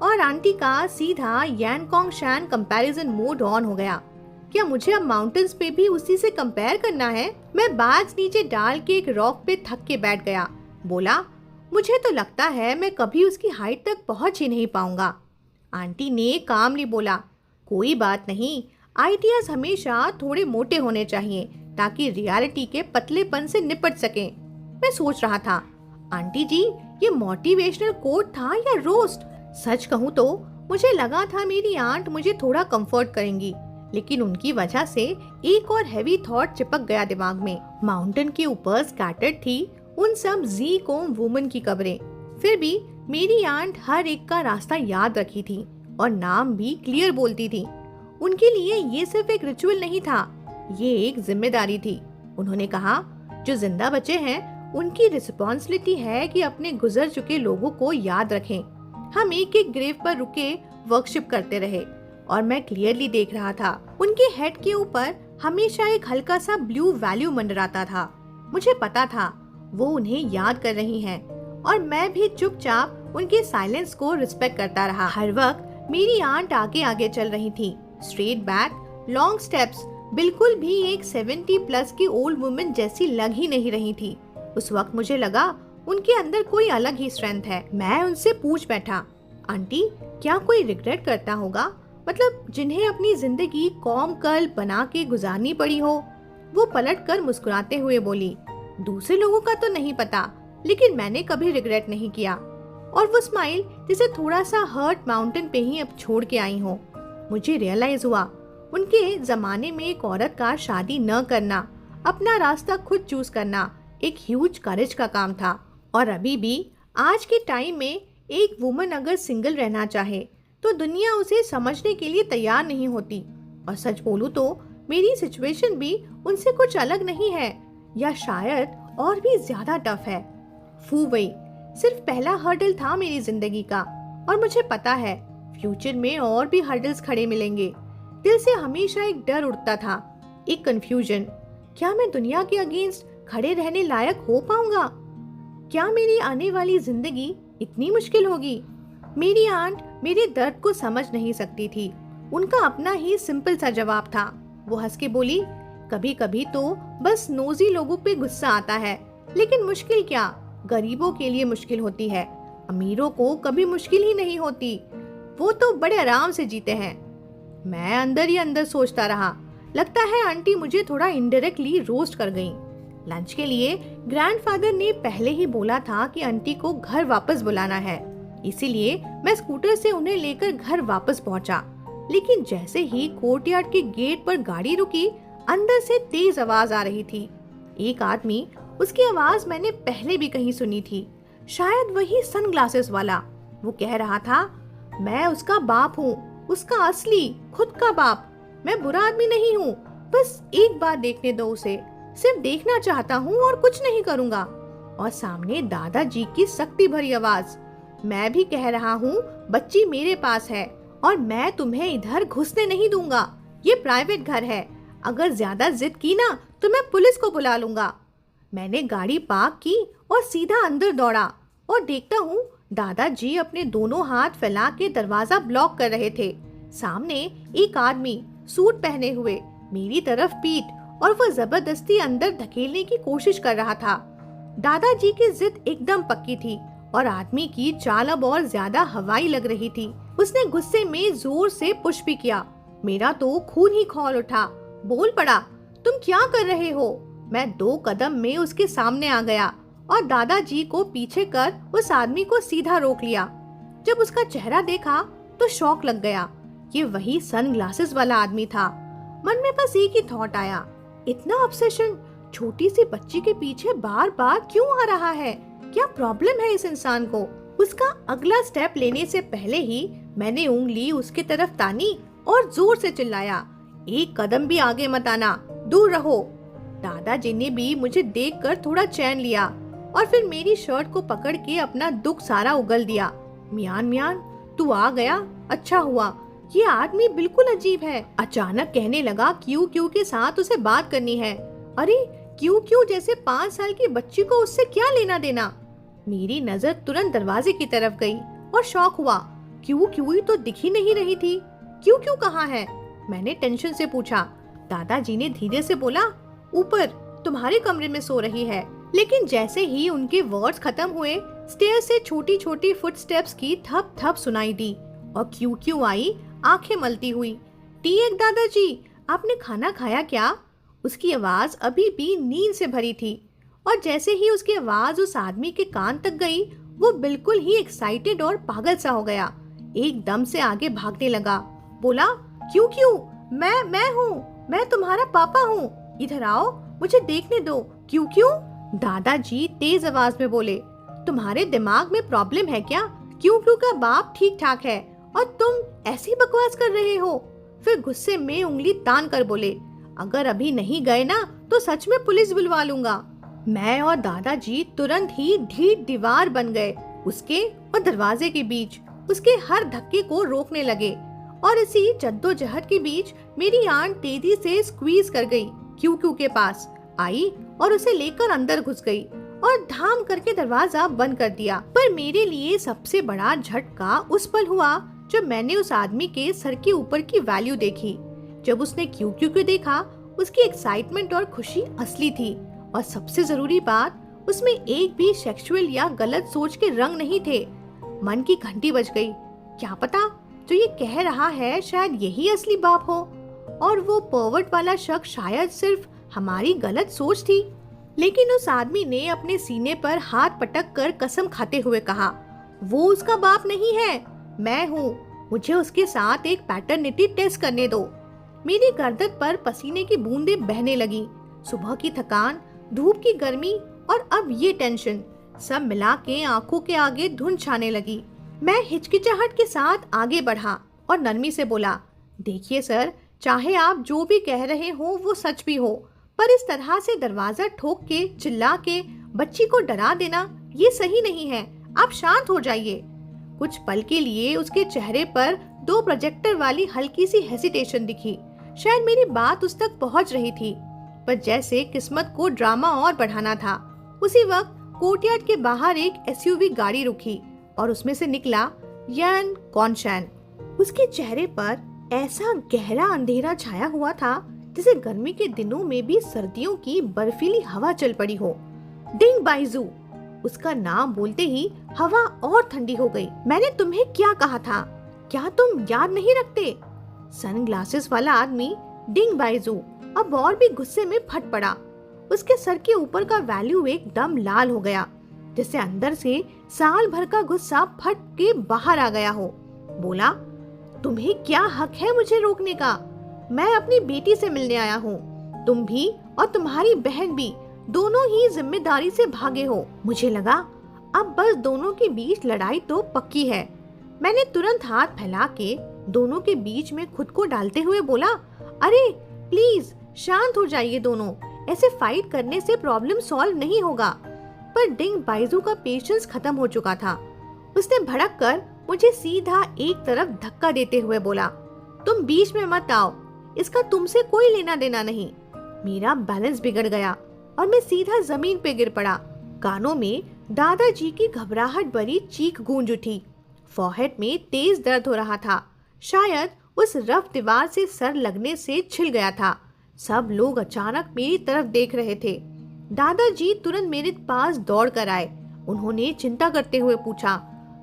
और आंटी का सीधा यानकोंग शैन कंपैरिजन मोड ऑन हो गया। क्या मुझे अब माउंटेन्स पे भी उसी से कंपेयर करना है? मैं बैग्स नीचे डाल के एक रॉक पे थक के बैठ गया। बोला, मुझे तो लगता है मैं कभी उसकी हाइट तक पहुंच ही नहीं पाऊंगा। आंटी ने कामली बोला, कोई बात नहीं, आइडियाज हमेशा थोड़े मोटे होने चाहिए ताकि रियलिटी के पतलेपन से निपट सकें। मैं सोच रहा था, आंटी जी ये मोटिवेशनल कोट था या रोस्ट? सच कहूँ तो मुझे लगा था मेरी आंट मुझे थोड़ा कंफर्ट करेंगी, लेकिन उनकी वजह से एक और हैवी थॉट चिपक गया दिमाग में। माउंटेन के ऊपर स्कैटर्ड थी उन सब जी कॉम वुमन की कब्रें। फिर भी मेरी आंट हर एक का रास्ता याद रखी थी और नाम भी क्लियर बोलती थी। उनके लिए ये सिर्फ एक रिचुअल नहीं था, ये एक जिम्मेदारी थी। उन्होंने कहा, जो जिंदा बचे हैं उनकी रिस्पॉन्सिबिलिटी है कि अपने गुजर चुके लोगों को याद रखें। हम एक एक ग्रेव पर रुके वर्कशिप करते रहे और मैं क्लियरली देख रहा था उनके हेड के ऊपर हमेशा एक हल्का सा ब्लू वैल्यू मंडराता था। मुझे पता था वो उन्हें याद कर रही हैं और मैं भी चुपचाप उनके साइलेंस को रिस्पेक्ट करता रहा। हर वक्त मेरी आंट आगे आगे चल रही थी, स्ट्रेट बैक, लॉन्ग स्टेप्स, बिल्कुल भी एक 70 प्लस की ओल्ड वुमन जैसी लग ही नहीं रही थी। उस वक्त मुझे लगा उनके अंदर कोई अलग ही स्ट्रेंथ है। मैं उनसे पूछ बैठा, आंटी क्या कोई रिग्रेट करता होगा, मतलब जिन्हें अपनी जिंदगी कॉम कर्ल बना के गुजारनी पड़ी हो? वो पलट कर मुस्कुराते हुए बोली, दूसरे लोगों का तो नहीं पता, लेकिन मैंने कभी रिग्रेट नहीं किया। और वो स्माइल जिसे थोड़ा सा हर्ट माउंटेन पे ही अब छोड़ के आई हो। मुझे रियलाइज हुआ उनके जमाने में एक औरत का शादी न करना, अपना रास्ता खुद चूज करना एक ह्यूज करेज का काम था। और अभी भी आज के टाइम में एक वुमन अगर सिंगल रहना चाहे तो दुनिया उसे समझने के लिए तैयार नहीं होती। और सच बोलूं तो मेरी सिचुएशन भी उनसे कुछ अलग नहीं है, या शायद और भी ज्यादा टफ है। फू वही सिर्फ पहला हर्डल था मेरी जिंदगी का, और मुझे पता है फ्यूचर में और भी हर्डल्स खड़े मिलेंगे। दिल से हमेशा एक डर उठता था, एक कंफ्यूजन, क्या मैं दुनिया के अगेंस्ट खड़े रहने लायक हो पाऊंगा? क्या मेरी आने वाली जिंदगी इतनी मुश्किल होगी? मेरी आंट मेरे दर्द को समझ नहीं सकती थी। उनका अपना ही सिंपल सा जवाब था। वो हंस के बोली, कभी कभी तो बस नोजी लोगों पे गुस्सा आता है, लेकिन मुश्किल क्या, गरीबों के लिए मुश्किल होती है, अमीरों को कभी मुश्किल ही नहीं होती, वो तो बड़े आराम से जीते हैं। मैं अंदर ही अंदर सोचता रहा, लगता है आंटी मुझे थोड़ा इनडायरेक्टली रोस्ट कर गई। लंच के लिए ग्रैंडफादर ने पहले ही बोला था कि आंटी को घर वापस बुलाना है, इसीलिए मैं स्कूटर से उन्हें लेकर घर वापस पहुंचा। लेकिन जैसे ही कोर्टयार्ड के गेट पर गाड़ी रुकी, अंदर से तेज आवाज आ रही थी। एक आदमी, उसकी आवाज मैंने पहले भी कहीं सुनी थी, शायद वही सनग्लासेस वाला। वो कह रहा था, मैं उसका बाप हूँ, उसका असली खुद का बाप। मैं बुरा आदमी नहीं हूँ, बस एक बार देखने दो उसे, सिर्फ देखना चाहता हूँ और कुछ नहीं करूँगा। और सामने दादाजी की सख्ती भरी आवाज, मैं भी कह रहा हूँ, बच्ची मेरे पास है और मैं तुम्हें इधर घुसने नहीं दूंगा, ये प्राइवेट घर है, अगर ज्यादा जिद की ना तो मैं पुलिस को बुला लूंगा। मैंने गाड़ी पार्क की और सीधा अंदर दौड़ा और देखता हूँ दादाजी अपने दोनों हाथ फैला के दरवाजा ब्लॉक कर रहे थे। सामने एक आदमी सूट पहने हुए मेरी तरफ पीठ और वो जबरदस्ती अंदर धकेलने की कोशिश कर रहा था। दादाजी की जिद एकदम पक्की थी और आदमी की चाल अब और ज्यादा हवाई लग रही थी। उसने गुस्से में जोर से पुश भी किया। मेरा तो खून ही खौल उठा। बोल पड़ा, तुम क्या कर रहे हो? मैं 2 कदम में उसके सामने आ गया और दादाजी को पीछे कर उस आदमी को सीधा रोक लिया। जब उसका चेहरा देखा तो शॉक लग गया। ये वही सनग्लासेस वाला आदमी था। मन में बस एक ही थॉट आया, इतना ऑब्सेशन छोटी सी बच्ची के पीछे बार बार क्यों आ रहा है? क्या प्रॉब्लम है इस इंसान को? उसका अगला स्टेप लेने से पहले ही मैंने उंगली उसके तरफ तानी और जोर से चिल्लाया, 1 कदम भी आगे मत आना, दूर रहो। दादाजी ने भी मुझे देखकर थोड़ा चैन लिया और फिर मेरी शर्ट को पकड़ के अपना दुख सारा उगल दिया। मियान मियान, तू आ गया, अच्छा हुआ। ये आदमी बिल्कुल अजीब है। अचानक कहने लगा क्यू क्यू के साथ उसे बात करनी है। अरे क्यू क्यू जैसे 5 साल की बच्ची को उससे क्या लेना देना। मेरी नजर तुरंत दरवाजे की तरफ गई और शॉक हुआ। क्यू क्यू ही तो दिख ही नहीं रही थी। क्यू क्यू कहाँ है? मैंने टेंशन से पूछा। दादाजी ने धीरे से बोला, ऊपर तुम्हारे कमरे में सो रही है। लेकिन जैसे ही उनके वर्ड्स खत्म हुए, स्टेयर से छोटी छोटी फुटस्टेप्स की थप थप सुनाई दी और क्यू क्यू आई आंखें मलती हुई। टी एक दादाजी, आपने खाना खाया क्या? उसकी आवाज अभी भी नींद से भरी थी और जैसे ही उसकी आवाज उस आदमी के कान तक गई, वो बिल्कुल ही एक्साइटेड और पागल सा हो गया। एकदम से आगे भागने लगा। बोला, क्यों क्यों? मैं हूँ, मैं तुम्हारा पापा हूँ, इधर आओ, मुझे देखने दो। क्यों क्यों? दादाजी तेज आवाज में बोले, तुम्हारे दिमाग में प्रॉब्लम है क्या? क्यों क्यों का बाप ठीक ठाक है और तुम ऐसी बकवास कर रहे हो। फिर गुस्से में उंगली तान कर बोले, अगर अभी नहीं गए ना तो सच में पुलिस बुलवा लूंगा। मैं और दादाजी तुरंत ही ढीठ दीवार बन गए, उसके और दरवाजे के बीच। उसके हर धक्के को रोकने लगे और इसी जद्दोजहद के बीच मेरी आंट तेजी से स्क्वीज कर गई, क्यू क्यू के पास आई और उसे लेकर अंदर घुस गई और धाम करके दरवाजा बंद कर दिया। पर मेरे लिए सबसे बड़ा झटका उस पल हुआ जब मैंने उस आदमी के सर के ऊपर की वैल्यू देखी। जब उसने क्यू क्यू को देखा, उसकी एक्साइटमेंट और खुशी असली थी और सबसे जरूरी बात, उसमें एक भी सेक्सुअल या गलत सोच के रंग नहीं थे। मन की घंटी बज गई। क्या पता जो ये कह रहा है शायद यही असली बाप हो और वो पर्वर्ट वाला शख्स शायद सिर्फ हमारी गलत सोच थी। लेकिन उस आदमी ने अपने सीने पर हाथ पटक कर कसम खाते हुए कहा, वो उसका बाप नहीं है, मैं हूँ। मुझे उसके साथ एक पैटर्निटी टेस्ट करने दो। मेरी गर्दन पर पसीने की बूंदें बहने लगी। सुबह की थकान, धूप की गर्मी और अब ये टेंशन, सब मिला के आंखों के आगे धुंध छाने लगी। मैं हिचकिचाहट के साथ आगे बढ़ा और नरमी से बोला, देखिए सर, चाहे आप जो भी कह रहे हो वो सच भी हो, पर इस तरह से दरवाजा ठोक के चिल्ला के बच्ची को डरा देना ये सही नहीं है। आप शांत हो जाइए। कुछ पल के लिए उसके चेहरे पर 2 प्रोजेक्टर वाली हल्की सी हेसिटेशन दिखी। शायद मेरी बात उस तक पहुंच रही थी, पर जैसे किस्मत को ड्रामा और बढ़ाना था। उसी वक्त कोर्टयार्ड के बाहर एक एसयूवी गाड़ी रुकी और उसमें से निकला यान कॉन्शैन। उसके चेहरे पर ऐसा गहरा अंधेरा छाया हुआ था जैसे गर्मी के दिनों में भी सर्दियों की बर्फीली हवा चल पड़ी हो। डिंग बाइजू, उसका नाम बोलते ही हवा और ठंडी हो गई। मैंने तुम्हें क्या कहा था, क्या तुम याद नहीं रखते? सनग्लासेस वाला आदमी डिंग बाइजू अब और भी गुस्से में फट पड़ा। उसके सर के ऊपर का वैल्यू एकदम लाल हो गया, जैसे अंदर से साल भर का गुस्सा फट के बाहर आ गया हो। बोला, तुम्हें क्या हक है मुझे रोकने का? मैं अपनी बेटी से मिलने आया हूँ। तुम भी और तुम्हारी बहन भी दोनों ही जिम्मेदारी से भागे हो। मुझे लगा अब बस दोनों के बीच लड़ाई तो पक्की है। मैंने तुरंत हाथ फैला के दोनों के बीच में खुद को डालते हुए बोला, अरे प्लीज शांत हो जाइए दोनों, ऐसे फाइट करने से प्रॉब्लम सॉल्व नहीं होगा। पर डिंग बाइजू का पेशेंस खत्म हो चुका था। उसने भड़क कर मुझे सीधा एक तरफ धक्का देते हुए बोला, तुम बीच में मत आओ, इसका तुमसे कोई लेना देना नहीं। मेरा बैलेंस बिगड़ गया और मैं सीधा जमीन पे गिर पड़ा। कानों में दादाजी की घबराहट भरी चीख गूंज उठी। फॉरहेड में तेज दर्द हो रहा था, शायद उस रफ दीवार से सर लगने से छिल गया था। सब लोग अचानक मेरी तरफ देख रहे थे। दादाजी तुरंत मेरे पास दौड़ कर आए। उन्होंने चिंता करते हुए पूछा,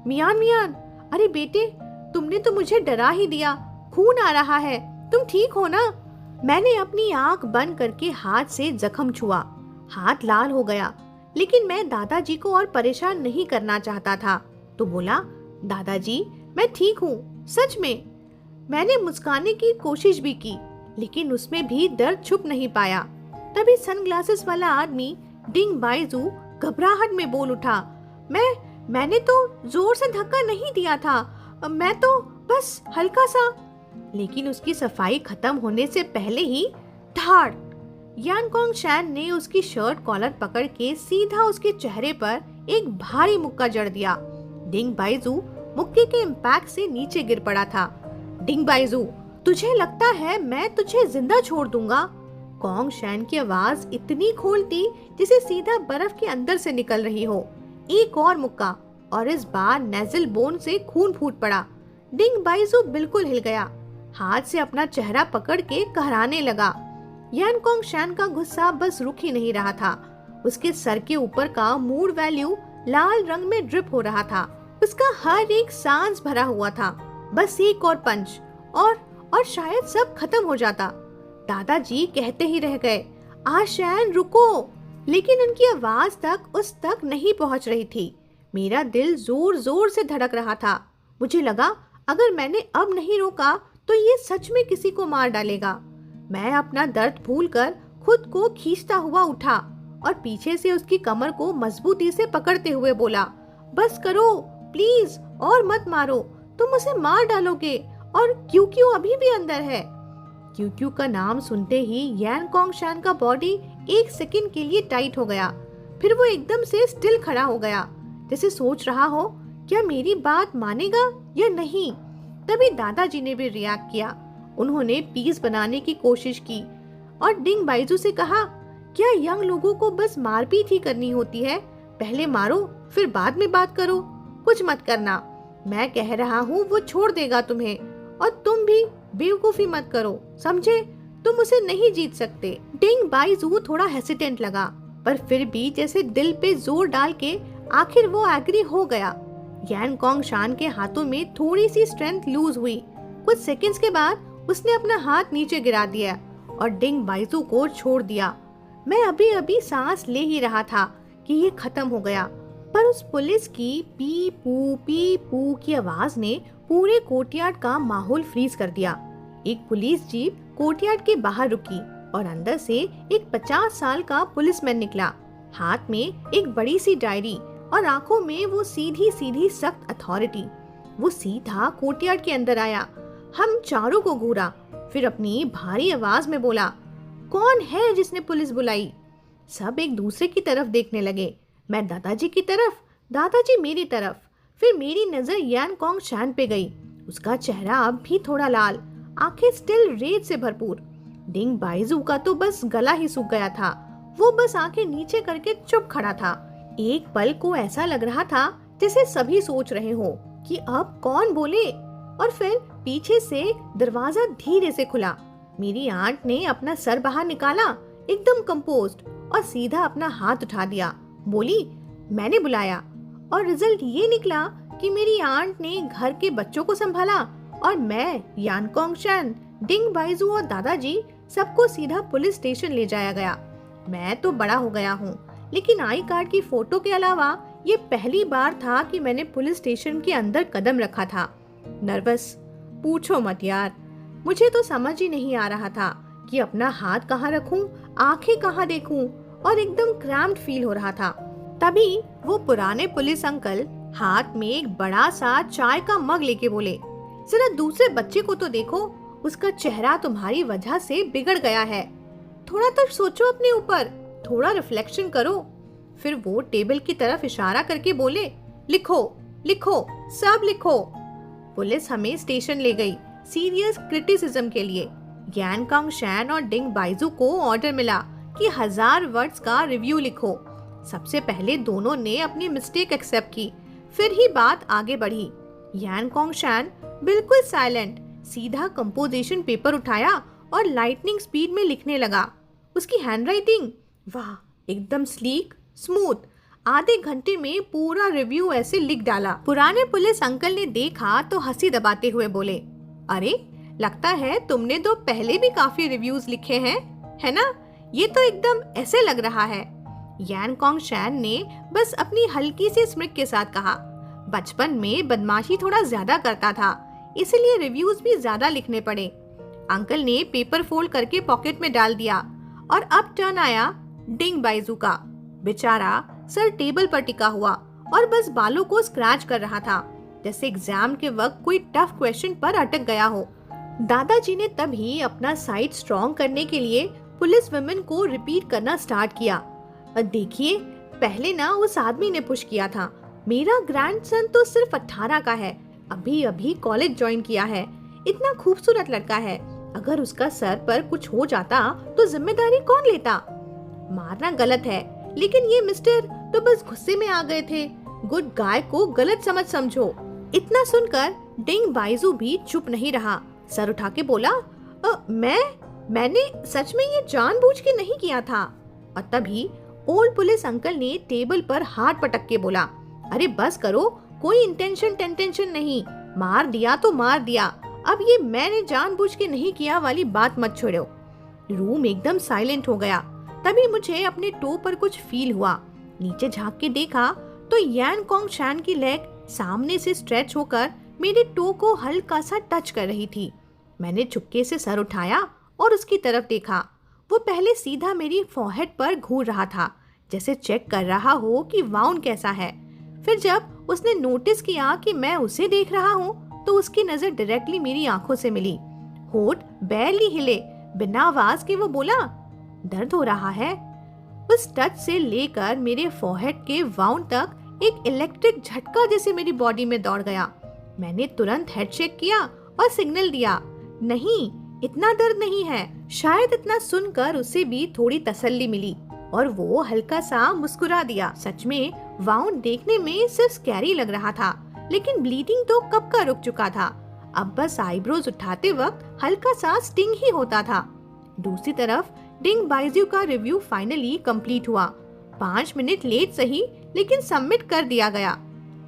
मियान मियान, अरे बेटे, तुमने तो मुझे डरा ही दिया, खून आ रहा है, तुम ठीक हो ना? मैंने अपनी आंख बंद करके हाथ से जख्म छुआ। हाथ लाल हो गया, लेकिन मैं दादाजी को और परेशान नहीं करना चाहता था, तो बोला, दादाजी मैं ठीक हूँ, सच में। मैंने मुस्काने की कोशिश भी की, लेकिन उसमें भी दर्द छुप नहीं पाया। तभी सनग्लासेस वाला आदमी डिंग बाइजू घबराहट में बोल उठा, मैंने तो जोर से धक्का नहीं दिया था, मैं तो बस हल्का सा। लेकिन उसकी सफाई खत्म होने से पहले ही धाड़ यानकोंग शैन ने उसकी शर्ट कॉलर पकड़ के सीधा उसके चेहरे पर एक भारी मुक्का जड़ दिया। डिंग बाइजू मुक्के के इम्पैक्ट से नीचे गिर पड़ा था। डिंग बाइजू, तुझे लगता है मैं तुझे जिंदा छोड़ दूंगा? कोंग शैन की आवाज इतनी खोल थी जिसे सीधा बर्फ के अंदर से निकल रही हो। एक और मुक्का और इस बार नेजल बोन से खून फूट पड़ा। डिंग बाइजू बिल्कुल हिल गया, हाथ से अपना चेहरा पकड़ के कहराने लगा। यानकोंग शैन का गुस्सा बस रुक ही नहीं रहा था। उसके सर के ऊपर का मूड वैल्यू लाल रंग में ड्रिप हो रहा था। उसका हर एक सांस भरा हुआ था। बस एक और पंच और शायद सब खत्म हो जाता। दादाजी कहते ही रह गए, शैन रुको, लेकिन उनकी आवाज उस तक नहीं पहुंच रही थी। मेरा दिल जोर जोर से धड़क रहा था। मुझे लगा अगर मैंने अब नहीं रोका तो ये सच में किसी को मार डालेगा। मैं अपना दर्द भूलकर खुद को खींचता हुआ उठा और पीछे से उसकी कमर को मजबूती से पकड़ते हुए बोला, बस करो प्लीज, और मत मारो, तुम उसे मार डालोगे, और क्यू अभी भी अंदर है। क्यू का नाम सुनते ही यानकोंग शैन का बॉडी एक सेकंड के लिए टाइट हो गया। फिर वो एकदम से स्टिल खड़ा हो गया, जैसे सोच रहा हो क्या मेरी बात मानेगा या नहीं। तभी दादाजी ने भी रिएक्ट किया। उन्होंने पीस बनाने की कोशिश की और डिंग बाइजू से कहा, क्या यंग लोगों को बस मारपीट ही करनी होती है? पहले मारो फिर बाद में बात करो, कुछ मत करना। मैं कह रहा हूँ वो छोड़ देगा तुम्हें, और तुम भी बेवकूफी मत करो, समझे? तुम उसे नहीं जीत सकते। डिंग बाइजू थोड़ा हेसिटेंट लगा, पर फिर भी जैसे दिल पे जोर डाल के आखिर वो एग्री हो गया। यानकोंग शैन के हाथों में थोड़ी सी स्ट्रेंथ लूज हुई। कुछ सेकंड्स के बाद उसने अपना हाथ नीचे गिरा दिया और डिंग बाइजू को छोड़ दिया। मैं अभी अभी सांस ले ही रहा था कि ये खत्म हो गया, पर उस पुलिस की पी पू की आवाज ने पूरे कोर्टयार्ड का माहौल फ्रीज कर दिया। एक पुलिस जीप कोर्टयार्ड के बाहर रुकी और अंदर से एक 50 साल का पुलिसमैन निकला। हाथ में एक बड़ी सी डायरी और आंखों में वो सीधी सीधी सख्त अथॉरिटी। वो सीधा कोर्टयार्ड के अंदर आया, हम चारों को घूरा, फिर अपनी भारी आवाज में बोला, कौन है जिसने पुलिस बुलाई? सब एक दूसरे की तरफ देखने लगे। मैं दादाजी की तरफ, दादाजी मेरी तरफ। फिर मेरी नजर यानकोंग शैन पे गई। उसका चेहरा अब भी थोड़ा लाल, आंखें स्टिल रेत से भरपूर। डिंग बाइजू का तो बस गला ही सूख गया था। वो बस आंखें नीचे करके चुप खड़ा था। एक पल को ऐसा लग रहा था जैसे सभी सोच रहे हो कि अब कौन बोले। और फिर पीछे से दरवाजा धीरे से खुला। मेरी आंट ने अपना सर बाहर निकाला, एकदम कंपोज्ड, और सीधा अपना हाथ उठा दिया। बोली, मैंने बुलाया, और रिजल्ट ये निकला कि मेरी आंट ने घर के बच्चों को संभाला और मैं, यानकोंग शैन, डिंग बाइजू और दादाजी सबको सीधा पुलिस स्टेशन ले जाया गया। मैं तो बड़ा हो गया हूँ, लेकिन आई कार्ड की फोटो के अलावा ये पहली बार था कि मैंने पुलिस स्टेशन के अंदर कदम रखा था। नर्वस? पूछो मत यार, मुझे तो समझ ही नहीं आ रहा था कि अपना हाथ कहाँ रखूं, आंखें कहाँ देखूं, और एकदम क्रैम्प्ड फील हो रहा था। तभी वो पुराने पुलिस अंकल हाथ में एक बड़ा सा चाय का मग लेके बोले, जरा दूसरे बच्चे को तो देखो, उसका चेहरा तुम्हारी वजह से बिगड़ गया है। थोड़ा तो सोचो अपने ऊपर, थोड़ा रिफ्लेक्शन करो। फिर वो टेबल की तरफ इशारा करके बोले, लिखो लिखो, सब लिखो। पुलिस हमें स्टेशन ले गई सीरियस क्रिटिसिज्म के लिए। यानकोंग शैन और डिंग बाइजू को ऑर्डर मिला कि 1000 वर्ड्स का रिव्यू लिखो। सबसे पहले दोनों ने अपनी मिस्टेक एक्सेप्ट की, फिर ही बात आगे बढ़ी। यानकोंग शैन बिल्कुल साइलेंट सीधा कंपोजिशन पेपर उठाया और लाइटनिंग स्पीड में लिखने लगा। उसकी हैंडराइटिंग, वाह, एकदम स्लीक, स्मूथ। आधे घंटे में पूरा रिव्यू ऐसे लिख डाला। पुराने पुलिस अंकल ने देखा तो हंसी दबाते हुए बोले, अरे लगता है तुमने तो पहले भी काफी रिव्यूज लिखे हैं, है ना? ये तो एकदम ऐसे लग रहा है। यानकोंग शैन ने बस अपनी हल्की सी स्मित के साथ कहा, बचपन में बदमाशी थोड़ा ज्यादा करता था, इसलिए रिव्यूज भी ज्यादा लिखने पड़े। अंकल ने पेपर फोल्ड करके पॉकेट में डाल दिया और अब टर्न आया डिंग बाइजू का। बेचारा सर टेबल पर टिका हुआ और बस बालों को स्क्रैच कर रहा था, जैसे एग्जाम के वक्त कोई टफ क्वेश्चन पर अटक गया हो। दादाजी ने तभी अपना साइड स्ट्रॉन्ग करने के लिए पुलिस वुमेन को रिपीट करना स्टार्ट किया। देखिए, पहले ना उस आदमी ने पुश किया था। मेरा ग्रैंडसन तो सिर्फ 18 का है, अभी अभी कॉलेज ज्वाइन किया है। इतना खूबसूरत लड़का है, अगर उसका सर पर कुछ हो जाता तो जिम्मेदारी कौन लेता? मारना गलत है, लेकिन ये मिस्टर तो बस गुस्से में आ गए थे। गुड गाय को गलत समझो। इतना सुनकर डिंग बाइजू भी चुप नहीं रहा, सर उठा के बोला, मैंने सच में ये जानबूझ के नहीं किया था। और तभी ओल्ड पुलिस अंकल ने टेबल पर हाथ पटक के बोला, अरे बस करो, कोई इंटेंशन नहीं, मार दिया तो मार दिया, अब ये मैंने जानबूझ के नहीं किया वाली बात मत छोड़ो। रूम एकदम साइलेंट हो गया। तभी मुझे अपने टो पर कुछ फील हुआ। नीचे झांक के देखा तो यान कोंग शैन की लेग सामने से स्ट्रेच होकर मेरे टो को हल्का सा टच कर रही थी। मैंने चुपके से सर उठाया और उसकी तरफ देखा। वो पहले सीधा मेरी फोरहेड पर घूर रहा था, जैसे चेक कर रहा हो कि वाउंड कैसा है। फिर जब उसने नोटिस किया कि मैं उसे देख रहा हूँ तो उसकी नजर डायरेक्टली मेरी आंखों से मिली। होठ बैरली हिले, बिना आवाज के वो बोला, दर्द हो रहा है। उस टच से लेकर मेरे फोरहेड के वाउंड तक एक इलेक्ट्रिक झटका जैसे मेरी बॉडी में दौड़ गया। मैंने तुरंत हेड शेक किया और सिग्नल दिया, नहीं, इतना दर्द नहीं है। शायद इतना सुनकर उसे भी थोड़ी तसल्ली मिली और वो हल्का सा मुस्कुरा दिया। सच में वाउंड देखने में सिर्फ स्कैरी लग रहा था, लेकिन ब्लीडिंग तो कब का रुक चुका था। अब बस आईब्रोज उठाते वक्त हल्का सा स्टिंग ही होता था। दूसरी तरफ डिंग बाइजू का रिव्यू फाइनली कंप्लीट हुआ। 5 मिनट लेट सही, लेकिन सबमिट कर दिया गया।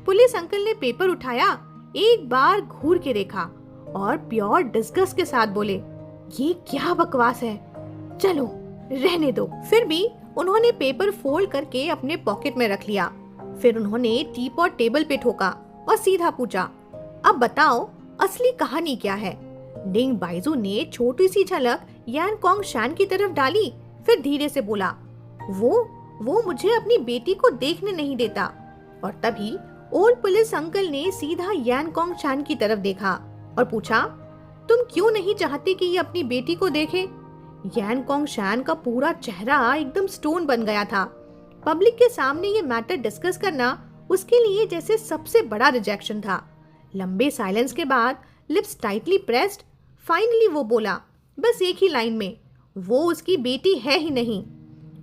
पुलिस अंकल ने पेपर उठाया, एक बार घूर के देखा और प्योर डिस्गस्ट के साथ बोले, ये क्या बकवास है, चलो रहने दो। फिर भी उन्होंने पेपर फोल्ड करके अपने पॉकेट में रख लिया। फिर उन्होंने टीपॉट टेबल पे ठोका और सीधा पूछा, अब बताओ असली कहानी क्या है? डिंग बाइजू ने छोटी सी झलक यान कोंग शैन की तरफ डाली, फिर धीरे से बोला, वो मुझे अपनी बेटी को देखने नहीं देता। और तभी ओल्ड पुलिस अंकल ने सीधा यान कोंग शैन की तरफ देखा और पूछा, तुम क्यों नहीं चाहते कि ये अपनी बेटी को देखे? यान कोंग शैन का पूरा चेहरा एकदम स्टोन बन गया था। पब्लिक के सामने ये मैटर डिस्कस करना उसके लिए जैसे सबसे बड़ा रिजेक्शन था। लंबे साइलेंस के बाद, लिप्स टाइटली प्रेस्ड, फाइनली वो बोला, बस एक ही लाइन में, वो उसकी बेटी है ही नहीं।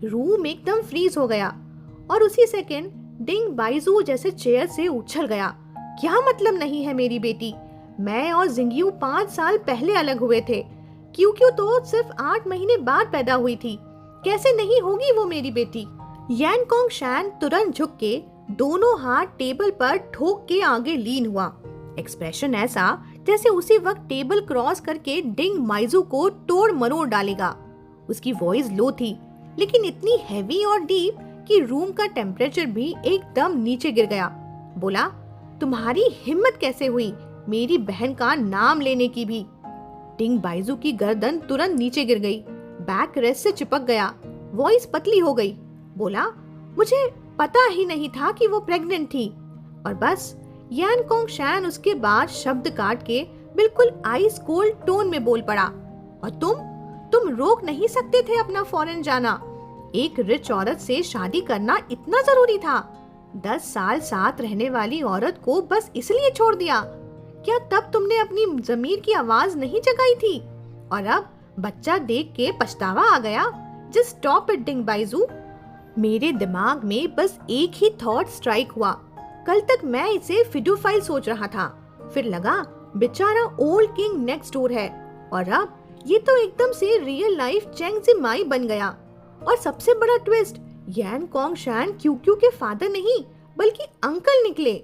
रूम एकदम फ्रीज हो गया और उसी सेकंड डिंग बाइजू जैसे चेयर से उछल गया। क्या मतलब नहीं है मेरी बेटी? मैं और जिंगियू 5 साल पहले अलग हुए थे। क्यों तो सिर्फ 8 महीने बाद पैदा हुई थी। कैसे नहीं होगी वो मेरी बेटी? यान कोंग शैन तुरंत झुक के दोनों हाथ टेबल पर ठोक के आगे लीन हुआ। एक्सप्रेशन ऐसा जैसे उसी वक्त टेबल क्रॉस करके डिंग बाइजू को तोड़ मरोड़ डालेगा। उसकी वॉइस लो थी, लेकिन इतनी हैवी और डीप कि रूम का टेम्परेचर भी एकदम नीचे गिर गया। बोला, तुम्हारी हिम्मत कैसे हुई मेरी बहन का नाम लेने की भी? डिंग बाइजू की गर्दन तुरंत नीचे गिर गई, बैक रेस्ट से चिपक गया, वॉइस पतली हो गई। बोला, मुझे पता ही नहीं था कि वो प्रेग्नेंट थी। और बस यान कोंग शैन उसके बाद शब्द काट के बिल्कुल आइस कोल्ड टोन में बोल पड़ा, और तुम रोक नहीं सकते थे अपना फॉरेन जाना? एक रिच औरत से शादी करना इतना जरूरी था? 10 साल साथ रहने वाली औरत को बस इसलिए छोड़ दिया? क्या तब तुमने अपनी जमीर की आवाज नहीं जगाई थी? और अब बच्चा देख के पछतावा आ गया? जस्ट स्टॉप इट डिंग बाइजू। मेरे दिमाग में बस एक ही थॉट स्ट्राइक हुआ। कल तक मैं इसे फिडोफाइल सोच रहा था, फिर लगा बेचारा ओल्ड किंग नेक्स्ट डोर है, और अब ये तो एकदम से रियल लाइफ चेंग जिमाई बन गया। और सबसे बड़ा ट्विस्ट, यान कोंग शैन क्यू के फादर नहीं बल्कि अंकल निकले।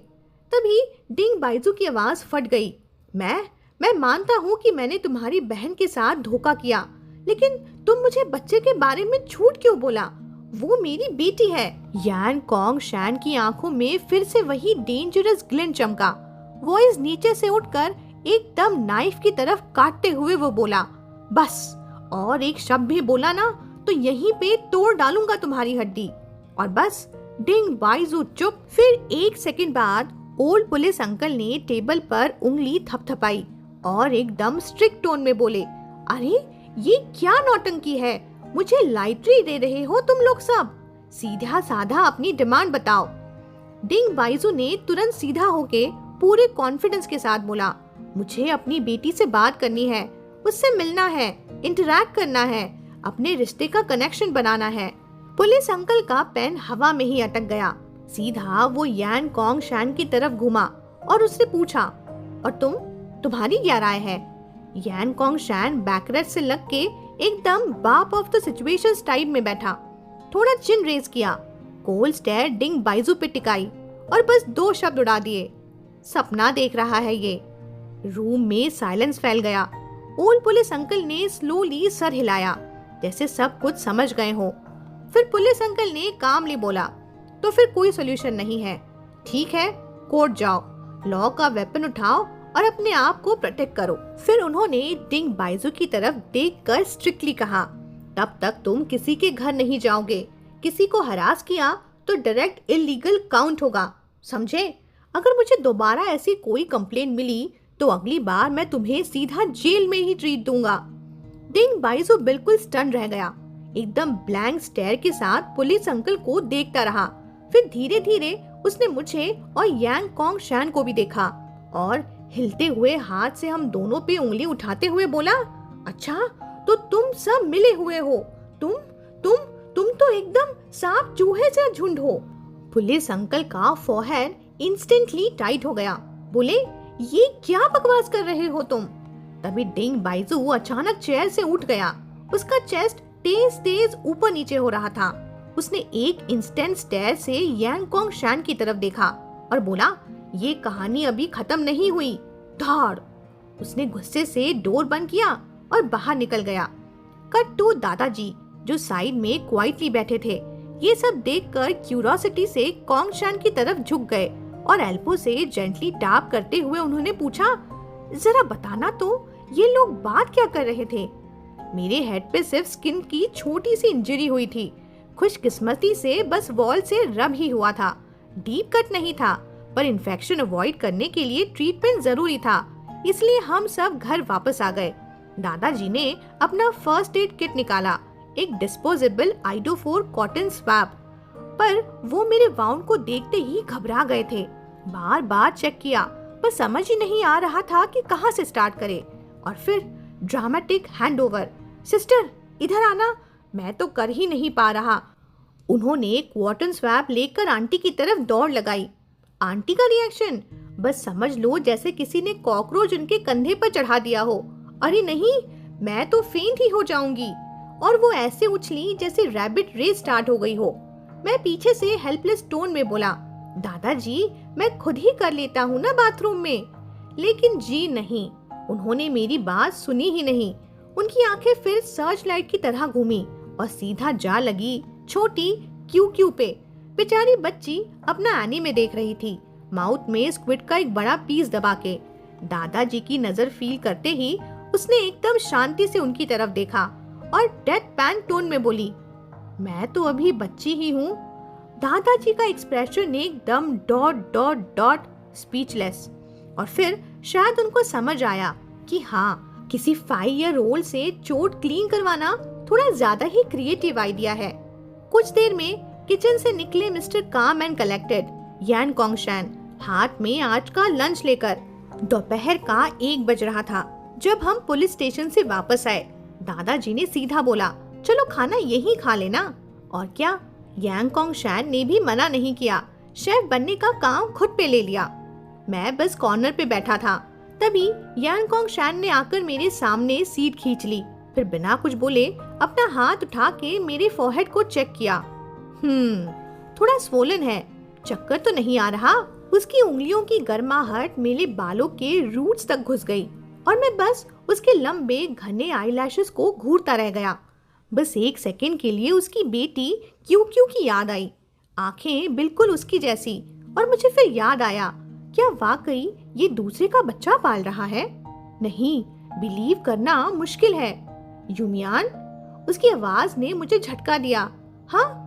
तभी डिंग बाइजू की आवाज फट गई, मैं मानता हूँ कि मैंने तुम्हारी बहन के साथ धोखा किया, लेकिन तुम मुझे बच्चे के बारे में झूठ क्यों बोला? वो मेरी बेटी है। यान कोंग शैन की आंखों में फिर से वही डेंजरस ग्लिंट चमका। वॉइस नीचे से उठकर एकदम नाइफ की तरफ काटते हुए वो बोला, बस और एक शब्द भी बोला ना तो यहीं पे तोड़ डालूंगा तुम्हारी हड्डी। और बस डिंग बाइजू चुप। फिर 1 सेकंड बाद ओल्ड पुलिस अंकल ने टेबल पर उंगली थपथपाई और एकदम स्ट्रिक्ट टोन में बोले, अरे ये क्या नौटंकी है? मुझे लाइटरी दे रहे हो तुम लोग सब? सीधा साधा अपनी डिमांड बताओ। डिंग बाइजू ने तुरंत सीधा होके पूरे कॉन्फिडेंस के साथ बोला, मुझे अपनी बेटी से बात करनी है, उससे मिलना है, इंटरैक्ट करना है, अपने रिश्ते का कनेक्शन बनाना है। पुलिस अंकल का पेन हवा में ही अटक गया। सीधा वो यान कॉन्ग शैन की तरफ घुमा और उससे पूछा, और तुम्हारी क्या राय है? यान कॉन्ग शैन बैकरेट से लग के एकदम बाप ऑफ द सिचुएशन टाइप में बैठा, थोड़ा चिन रेज किया, कोल्ड स्टेयर डिंग बाइजू पे टिकाई और बस 2 शब्द उड़ा दिए, सपना देख रहा है ये। रूम में साइलेंस फैल गया। ओल्ड पुलिस अंकल ने स्लोली सर हिलाया, जैसे सब कुछ समझ गए हो। फिर पुलिस अंकल ने कामली बोला, तो फिर कोई सोल्यूशन नहीं है, ठीक है, कोर्ट जाओ, लॉ का वेपन उठाओ और अपने आप को प्रोटेक्ट करो। फिर उन्होंने डिंग बाइजू की तरफ देखकर स्ट्रिक्टली कहा, तब तक तुम किसी के घर नहीं जाओगे, किसी को हरास किया तो डायरेक्ट इलीगल काउंट होगा, समझे? अगर मुझे दोबारा ऐसी कोई कंप्लेंट मिली तो अगली बार मैं तुम्हें सीधा जेल में ही ट्रीट दूंगा। डिंग बाइजू बिल्कुल स्टन रह गया, एकदम ब्लैंक स्टेयर के साथ पुलिस अंकल को देखता रहा। फिर धीरे धीरे उसने मुझे और यांग कॉन्ग शैन को भी देखा और हिलते हुए हाथ से हम दोनों पे उंगली उठाते हुए बोला, अच्छा तो तुम सब मिले हुए हो, तुम तो एकदम सांप चूहे से झुंड हो। पुलिस अंकल का फोरहेड इंस्टेंटली टाइट हो गया। बोले, ये क्या बकवास कर रहे हो तुम? तभी डिंग बाइजू अचानक चेयर से उठ गया। उसका चेस्ट तेज तेज ऊपर नीचे हो रहा था। उसने एक इंस्टेंट स्टेयर से यांग कॉन्ग शैन की तरफ देखा और बोला, ये कहानी अभी खत्म नहीं हुई। धाड़! उसने गुस्से से डोर बंद किया और बाहर निकल गया। कट टू दादाजी जो साइड में क्वाइटली बैठे थे। ये सब देखकर क्यूरियोसिटी से कॉन्ग शैन की तरफ झुक गए और एल्बो से जेंटली टैप करते हुए उन्होंने पूछा, जरा बताना तो ये लोग बात क्या कर रहे थे? मेरे हेड पे सिर्फ स्किन की छोटी सी इंजरी हुई थी। खुशकिस्मती से बस वॉल से रब ही हुआ था, डीप कट नहीं था, पर इन्फेक्शन अवॉइड करने के लिए ट्रीटमेंट जरूरी था, इसलिए हम सब घर वापस आ गए। दादाजी ने अपना फर्स्ट एड किट निकाला, एक डिस्पोजेबल आइडोफोर कॉटन स्वैब, पर वो मेरे वाउंड को देखते ही घबरा गए थे। बार बार चेक किया, पर समझ ही नहीं आ रहा था कि कहाँ से स्टार्ट करे। और फिर ड्रामेटिक हैंडओवर, सिस्टर इधर आना, मैं तो कर ही नहीं पा रहा। उन्होंने कॉटन स्वैब लेकर आंटी की तरफ दौड़ लगाई। आंटी का रिएक्शन बस समझ लो जैसे किसी ने कॉकरोच उनके कंधे पर चढ़ा दिया हो। अरे नहीं, मैं तो फेंट ही हो जाऊंगी। और वो ऐसे उछली जैसे रैबिट रेस स्टार्ट हो गई हो। मैं पीछे से हेल्पलेस टोन में बोला, दादाजी मैं खुद ही कर लेता हूँ ना बाथरूम में। लेकिन जी नहीं, उन्होंने मेरी बात सुनी ही नहीं। उनकी आंखें फिर सर्च लाइट की तरह घूमी और सीधा जा लगी छोटी क्यू पे। बेचारी बच्ची अपना एनीमे देख रही थी, माउथ में स्क्विड का एक बड़ा पीस दबा के। दादाजी की नजर फील करते ही उसने एकदम शांति से उनकी तरफ देखा और डेड पैन टोन में बोली, मैं तो अभी बच्ची ही हूँ। दादाजी का एक्सप्रेशन एकदम डॉट स्पीचलेस। और फिर शायद उनको समझ आया कि हाँ, किसी 5 ईयर ओल्ड से चोट क्लीन करवाना थोड़ा ज्यादा ही क्रिएटिव आइडिया है। कुछ देर में किचन से निकले मिस्टर काम एंड कलेक्टेड यान कॉन्ग शैन, हाथ में आज का लंच लेकर। दोपहर का 1 बज रहा था जब हम पुलिस स्टेशन से वापस आए। दादाजी ने सीधा बोला, चलो खाना यहीं खा लेना। और क्या, यांग कॉन्ग शैन ने भी मना नहीं किया, शेफ बनने का काम खुद पे ले लिया। मैं बस कॉर्नर पे बैठा था, तभी यांग कॉन्ग शैन ने आकर मेरे सामने सीट खींच ली। फिर बिना कुछ बोले अपना हाथ उठा के मेरे फोरहेड को चेक किया। थोड़ा स्वोलन है, चक्कर तो नहीं आ रहा। उसकी उंगलियों की गर्माहट मेरे बालों के रूट्स तक घुस गई और मैं बस उसके लंबे घने आईलैशेस को घूरता रह गया। बस 1 सेकंड के लिए उसकी बेटी क्यू की याद आई, आंखें बिल्कुल उसकी जैसी। और मुझे फिर याद आया, क्या वाकई ये दूसरे का बच्चा पाल रहा है? नहीं, बिलीव करना मुश्किल है। यूमियान, उसकी आवाज ने मुझे झटका दिया। हाँ,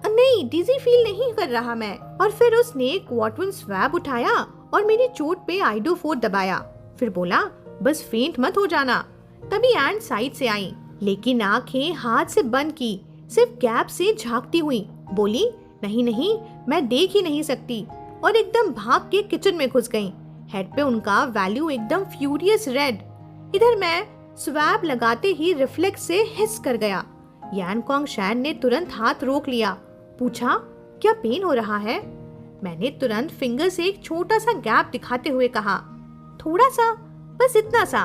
नहीं, डिजी फील नहीं कर रहा मैं। और फिर उसने क्वार्टन स्वैब उठाया और मेरी चोट पे आइडोफोर दबाया। फिर बोला, बस फेंट मत हो जाना। तभी एंड साइड से आई, लेकिन आंखें हाथ से बंद की, सिर्फ गैप से झांकती हुई बोली, नहीं नहीं, मैं देख ही नहीं सकती, और एकदम भाग के किचन में घुस गई। हेड पे उनका वैल्यू एकदम फ्यूरियस रेड। इधर मैं स्वैब लगाते ही रिफ्लेक्स से हिस कर गया। यान कोंग शैन ने तुरंत हाथ रोक लिया, पूछा, क्या पेन हो रहा है? मैंने तुरंत फिंगर से एक छोटा सा गैप दिखाते हुए कहा, थोड़ा सा, बस इतना सा।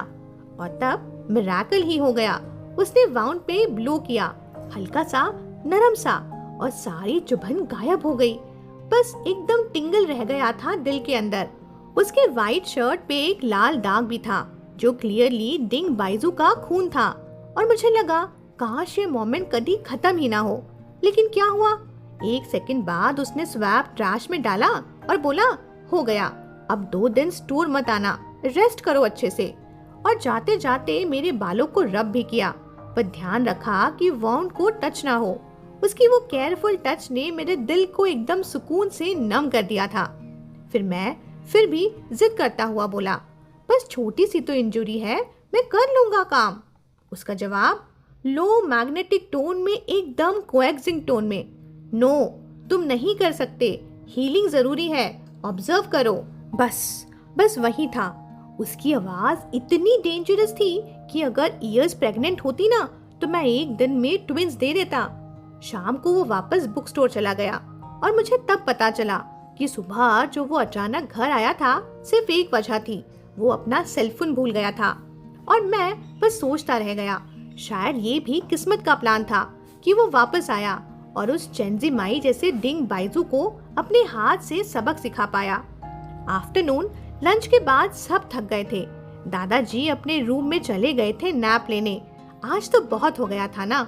और तब मिरेकल ही हो गया। उसने वाउंड पे ब्लो किया, हल्का सा, नरम सा, और सारी चुभन गायब हो गई। बस एकदम टिंगल रह गया था दिल के अंदर। उसके वाइट शर्ट पे एक लाल दाग भी था, जो क्लियरली डिंग बाइजू का खून था। और मुझे लगा काश ये मोमेंट कभी खत्म ही ना हो। लेकिन क्या हुआ? एक सेकंड बाद उसने स्वैप ट्रैश में डाला और बोला, हो गया, अब 2 दिन स्टोर मत आना, रेस्ट करो अच्छे से। और जाते जाते मेरे बालों को रब भी किया, पर ध्यान रखा कि वाउंड को टच ना हो। उसकी वो केयरफुल टच ने मेरे दिल को एकदम सुकून से नम कर दिया था। फिर भी जिद करता हुआ बोला, बस छोटी सी तो इंजरी है, मैं कर लूंगा काम। उसका जवाब लो मैग्नेटिक टोन में, एकदम कोएक्सिंग टोन में, नो, तुम नहीं कर सकते, हीलिंग जरूरी है, ऑब्जर्व करो। बस वही था। उसकी आवाज इतनी डेंजरस थी कि अगर ईयर्स प्रेग्नेंट होती ना, तो मैं एक दिन में ट्विंस दे देता। शाम को वो वापस बुक स्टोर चला गया और मुझे तब पता चला कि सुबह जो वो अचानक घर आया था, सिर्फ एक वजह थी, वो अपना सेलफोन भूल गया था। और मैं बस सोचता रह गया, शायद ये भी किस्मत का प्लान था कि वो वापस आया और उस चेंजी माई जैसे डिंग बाइजू को अपने हाथ से सबक सिखा पाया। आफ्टरनून लंच के बाद सब थक गए थे। दादाजी अपने रूम में चले गए थे नैप लेने। आज तो बहुत हो गया था ना।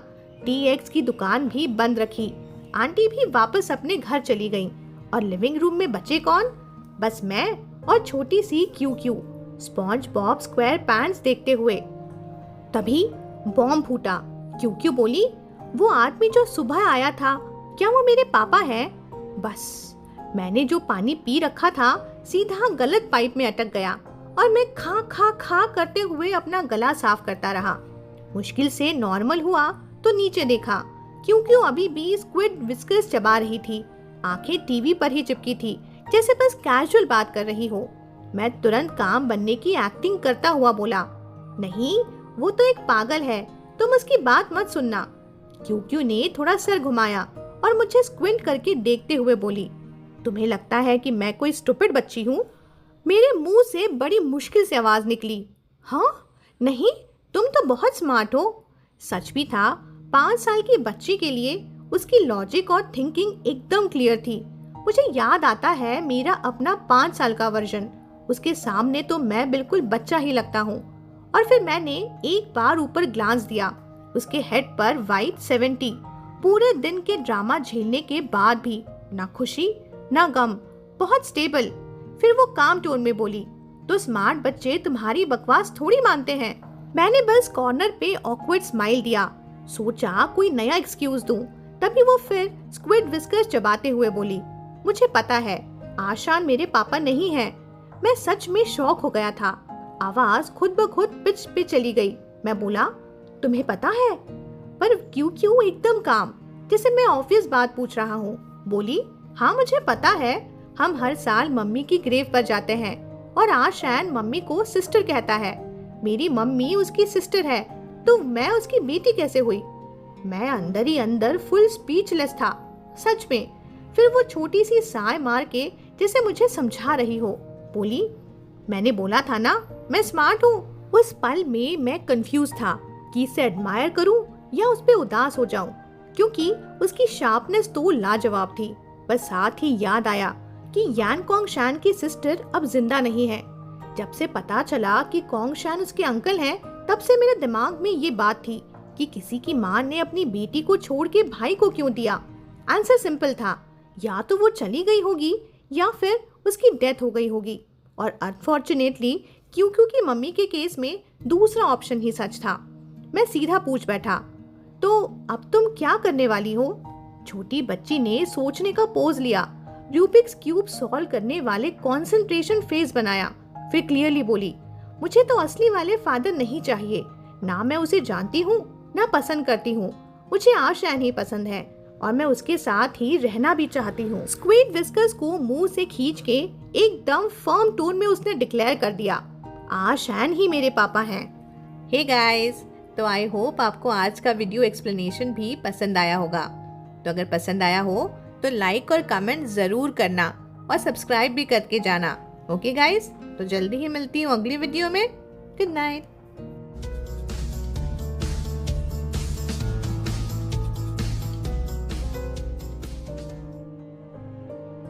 टीएक्स की दुकान भी बंद रखी। आंटी भी वापस अपने घर चली गईं और लिविंग रूम में बचे कौन? बस मैं और छोटी सी cute SpongeBob SquarePants देखते हुए। तभी बॉम्ब फूटा। क्यू बोली, वो आदमी जो सुबह आया था, क्या वो मेरे पापा है? बस मैंने जो पानी पी रखा था सीधा गलत पाइप में अटक गया और मैं खा खा खा करते हुए अपना गला साफ करता रहा। मुश्किल से नॉर्मल हुआ तो नीचे देखा, क्यों अभी भी स्क्विड विस्कर्स चबा रही थी। आंखें टीवी पर ही चिपकी थी, जैसे बस कैजुअल बात कर रही हो। मैं तुरंत काम बनने की एक्टिंग करता हुआ बोला, नहीं, वो तो एक पागल है, तुम उसकी बात मत सुनना। क्यू ने थोड़ा सर घुमाया और मुझे स्क्विंट करके देखते हुए बोली, तुम्हें लगता है कि मैं कोई स्टूपिड बच्ची हूँ? मेरे मुंह से बड़ी मुश्किल से आवाज निकली, हाँ? नहीं, तुम तो बहुत स्मार्ट हो। सच भी था। 5 साल की बच्ची के लिए उसकी लॉजिक और थिंकिंग एकदम क्लियर थी। मुझे याद आता है मेरा अपना 5 साल का वर्जन। उसके सामने तो मैं बिल्कुल बच्चा ही लगता हूँ। और फिर मैंने एक बार ऊपर ग्लांस दिया। उसके हेड पर वाइट 70। पूरे दिन के ड्रामा झेलने के बाद भी ना खुशी ना गम, बहुत स्टेबल। फिर वो काम टोन में बोली, तो स्मार्ट बच्चे तुम्हारी बकवास थोड़ी मानते हैं। मैंने बस कॉर्नर पे ऑकवर्ड स्माइल दिया, सोचा कोई नया एक्सक्यूज दूं। तभी वो फिर स्क्विड विस्कर्स चबाते हुए बोली, मुझे पता है आशान मेरे पापा नहीं है। मैं सच में शॉक हो गया था। आवाज खुद ब खुद पिच पे चली गई। मैं बोला, तुम्हें पता है? पर क्यों एकदम काम, जैसे मैं ऑफिस बात पूछ रहा हूँ। बोली, हाँ मुझे पता है, हम हर साल मम्मी की ग्रेव पर जाते हैं और आशान मम्मी को सिस्टर कहता है। मेरी मम्मी उसकी सिस्टर है, तो मैं उसकी बेटी कैसे हुई? मैं अंदर ही अंदर फुल स्पीचलेस था, सच में। फिर वो छोटी सी साय मार के जैसे मुझे समझा रही हो, बोली, मैंने बोला था ना मैं स्मार्ट हूँ। उस पल में मैं कंफ्यूज था कि इसे एडमायर करूँ या उस पे उदास हो जाऊं, क्योंकि उसकी शार्पनेस तो लाजवाब थी। बस साथ ही याद आया कि यान कोंग शैन की सिस्टर अब जिंदा नहीं है। जब से पता चला कि कोंग शैन उसके अंकल हैं, तब से मेरे दिमाग में ये बात थी कि किसी की माँ ने अपनी बेटी को छोड़ के भाई को क्यों दिया। आंसर सिंपल था, या तो वो चली गई होगी या फिर उसकी डेथ हो गई होगी। और अनफॉर्चुनेटली क्यों की मम्मी के केस में दूसरा ऑप्शन ही सच था। मैं सीधा पूछ बैठा, तो अब तुम क्या करने वाली हो? छोटी बच्ची ने सोचने का पोज लिया, रूबिक्स क्यूब सॉल्व करने वाले कंसंट्रेशन फेज बनाया। फिर क्लियरली बोली, मुझे तो असली वाले फादर नहीं चाहिए। ना मैं उसे जानती हूँ, ना पसंद करती हूँ। मुझे आशैन ही पसंद है और मैं उसके साथ ही रहना भी चाहती हूँ। स्क्विड विस्कर्स को मुंह से खींच के एकदम फर्म टोन में उसने डिक्लेयर कर दिया, आशैन ही मेरे पापा हैं। हे गाइस, तो आई होप आपको आज का वीडियो एक्सप्लेनेशन भी पसंद आया होगा। तो अगर पसंद आया हो तो लाइक और कमेंट जरूर करना और सब्सक्राइब भी करके जाना। ओके गाइस, तो जल्दी ही मिलती हूँ अगली वीडियो में। Good night.